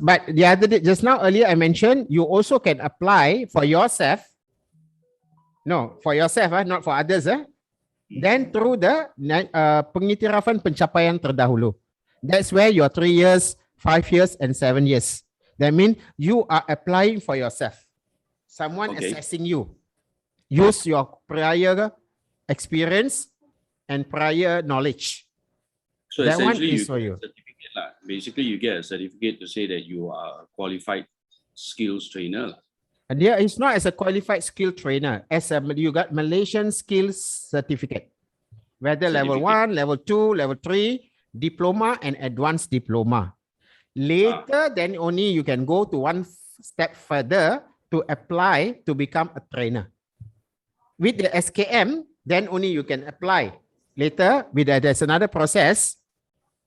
But the other day, just now earlier I mentioned, you also can apply for yourself. No, for yourself, not for others. Then through the pengiktirafan pencapaian terdahulu. That's where your 3 years, 5 years, and 7 years. That means you are applying for yourself. Someone assessing you. Use your prior experience and prior knowledge. So that one essentially, is for you. Basically, you get a certificate to say that you are a qualified skills trainer. And there is not as a qualified skill trainer, you got Malaysian skills certificate, whether level 1, level 2, level 3, diploma and advanced diploma. Later, then only you can go to one step further to apply to become a trainer. With the SKM, then only you can apply. Later, there's another process.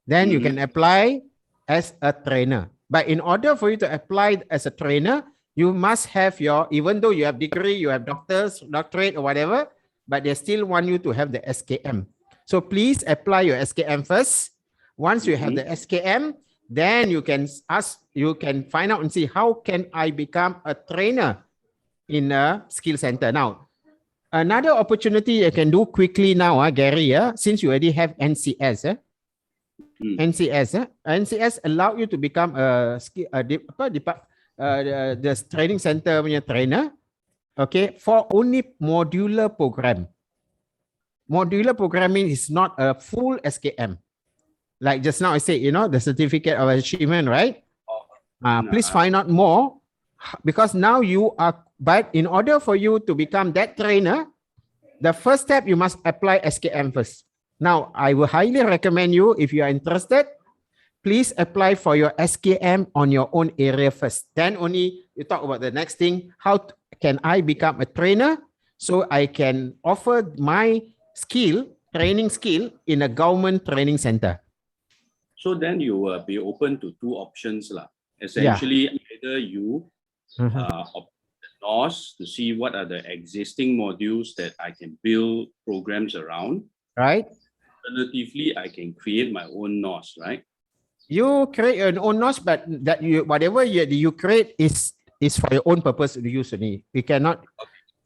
Then you can apply as a trainer. But in order for you to apply as a trainer, you must have even though you have degree, you have doctorate or whatever, but they still want you to have the SKM. So please apply your SKM first. Once you have the SKM, then you can find out and see how can I become a trainer in a skill center. Now, another opportunity you can do quickly now, Gary, since you already have NCS. NCS allow you to become the training center trainer, okay, for only modular program. Modular programming is not a full SKM. Like just now I said, the certificate of achievement, right? Please find out more, because now but in order for you to become that trainer, the first step, you must apply SKM first. Now, I will highly recommend you, if you are interested, please apply for your SKM on your own area first. Then only you talk about the next thing. How can I become a trainer so I can offer my training skill in a government training center? So then you will be open to 2 options. Essentially, either you opt the NOS to see what are the existing modules that I can build programs around. Right. Alternatively, I can create my own NOS, right? You create your own NOS, but whatever you create is for your own purpose to use only. We cannot,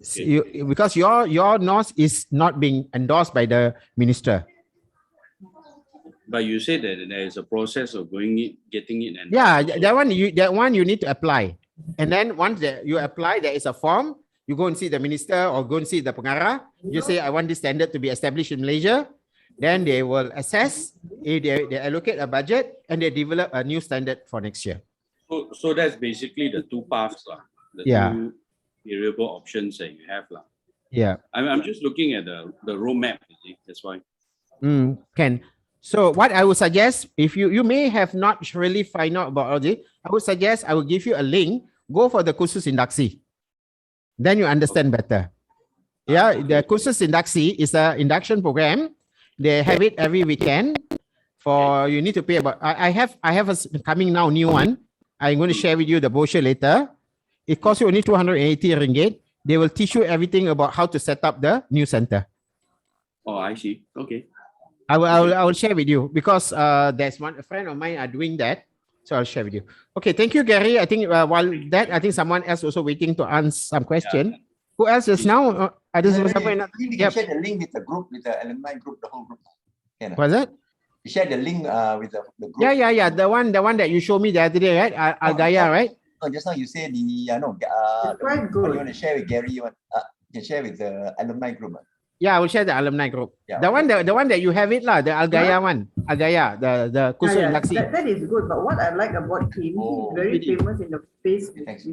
because your NOS is not being endorsed by the minister. But you said that there is a process of getting it. And Yeah, that one you need to apply. And then once that you apply, there is a form. You go and see the minister or go and see the pengarah. You say, I want this standard to be established in Malaysia. Then they will assess, if they allocate a budget and they develop a new standard for next year. So that's basically the two paths, the two variable options that you have. Yeah. I'm just looking at the roadmap, you see, that's why. Ken. So what I would suggest, if you may have not really find out about all this, I would suggest I will give you a link. Go for the kursus induksi. Then you understand better. Yeah, the kursus induksi is an induction program. They have it every weekend. For you need to pay about. I have a coming now new one. I'm going to share with you the brochure later. It costs you only 280 ringgit. They will teach you everything about how to set up the new center. Oh, I see. Okay. I will share with you because there's a friend of mine are doing that. So I'll share with you. Okay, thank you, Gary. I think while that, I think someone else also waiting to answer some question. Yeah. Who else is now? We can share the link with the group, with the alumni group, the whole group. What's that? You share the link with the group. Yeah. The one that you showed me the other day, right? Al Gaya, right? Oh, just now you say quite good. you want to share with Gary, you can share with the alumni group. Yeah, I will share the alumni group. Yeah, the one that you have it lah, the Al Gaya one. Al Gaya, the kursus induksi. That is good, but what I like about him, he's very famous in the Facebook. Thanks.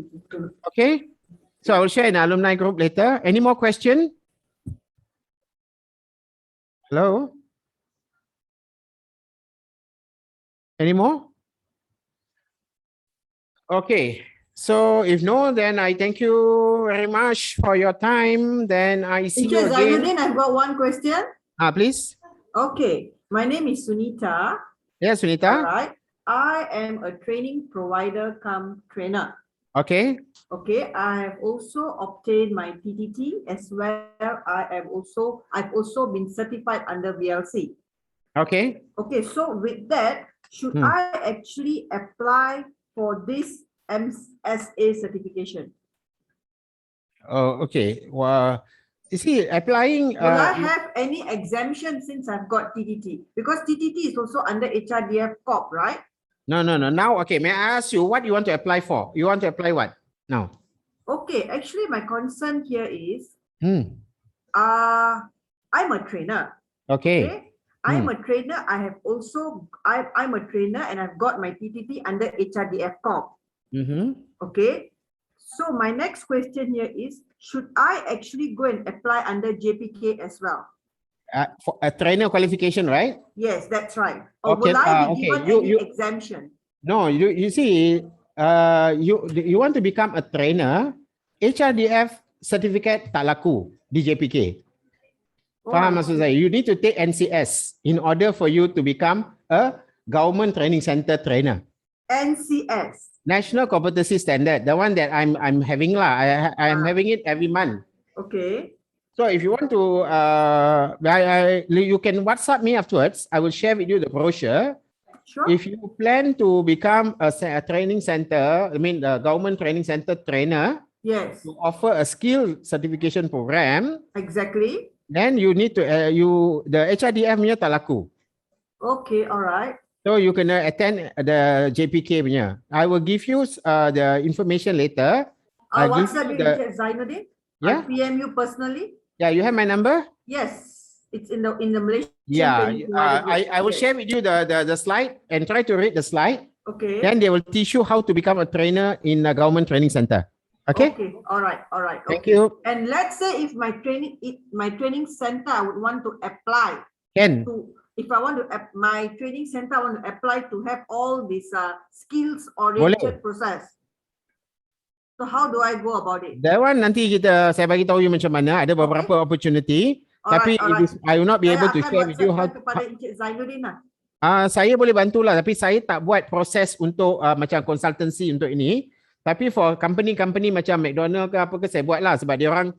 Okay. So I will share in the alumni group later. Any more question? Hello? Any more? Okay. So if no, then I thank you very much for your time. Then I see you again. Zainuddin, I've got one question. Please. Okay. My name is Sunita. Yes, Sunita. All right. I am a training provider come trainer. Okay. Okay. I have also obtained my PTT as well. I've also been certified under VLC. Okay. Okay. So with that, should I actually apply for this MSA certification? Oh, okay. Well, you see, applying. Will I have any exemption since I've got TTT? Because TTT is also under HRDF Corp, right? No. Now, okay, may I ask you what you want to apply for? You want to apply what? No. Okay, actually, my concern here is, I'm a trainer. Okay. I'm a trainer. I'm a trainer and I've got my TTT under HRDF Corp. Okay. So my next question here is, should I actually go and apply under JPK as well? For a trainer qualification, right? Yes, that's right. Or Okay, will I be okay, given any exemption? No, you see, you want to become a trainer, HRDF certificate tak laku di JPK. Faham maksud saya? You need to take NCS in order for you to become a government training center trainer. NCS. National Competency Standard, the one that I'm having lah. I'm having it every month. Okay. So if you want to, you can WhatsApp me afterwards. I will share with you the brochure. Sure. If you plan to become a training center, the government training center trainer, yes, to offer a skill certification program. Exactly. Then you need to the HRDF punya tak laku. Okay, all right. So you can attend the JPK punya. I will give you the information later. WhatsApp you Zainuddin? Yeah. I'll PM you personally. Yeah, you have my number? Yes, it's in the Malaysian. Yeah, I will share with you the slide and try to read the slide. Okay. Then they will teach you how to become a trainer in a government training center. Okay. Okay. All right. Thank you. And let's say if my training center, I would want to apply. If I want to my training center, I want to apply to have all these skills oriented process. So how do I go about it? That one nanti saya bagi tahu you macam mana. Ada beberapa opportunity. Tapi I will not be able to share with you how. Kepada Encik Zainuddin lah. Saya boleh bantulah, tapi saya tak buat proses untuk macam consultancy untuk ini. Tapi for company macam McDonald ke apa ke saya buat lah, sebab dia orang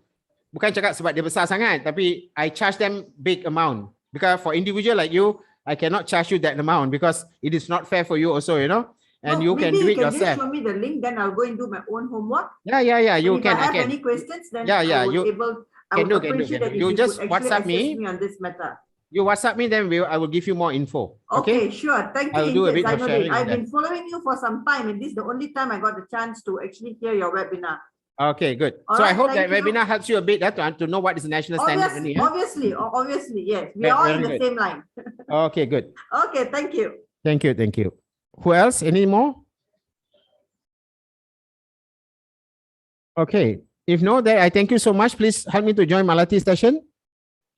bukan cakap sebab dia besar sangat, tapi I charge them big amount. Because for individual like you, I cannot charge you that amount because it is not fair for you also, you know. And you can do it yourself. Maybe you can just show me the link, then I'll go and do my own homework. Yeah. You can. If I have any questions, then I would appreciate that you just WhatsApp me on this matter. You WhatsApp me, then I will give you more info. Okay, sure. Thank I'll you, do a Encik bit of Zainuddin. sharing on I've that. been following you for some time, and this is the only time I got the chance to actually hear your webinar. Okay, good. All So I right, hope that thank you. webinar helps you a bit to know what is the national standard. Obviously, yes. We are all Very in the good. same line. Okay, good. Okay, thank you. Thank you. Thank you. Who else? Any more? Okay. If no, then I thank you so much. Please help me to join Malati's session.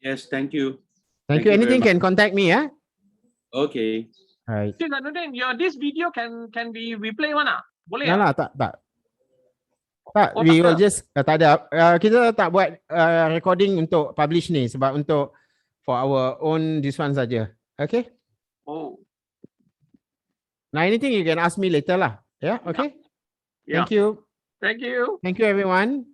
Yes, thank you. Thank you. very Anything much. can contact me. Yeah. Okay. All right. Encik Zainuddin, this video can be replay one ah? Boleh Nah ah? lah, tak. Tak, Oh, we tak will ada. just tak ada. Kita tak buat recording untuk publish ni sebab untuk for our own this one saja. Okay. Oh. Now anything you can ask me later lah. Yeah. Okay. Yeah. Thank you. Thank you. Thank you everyone.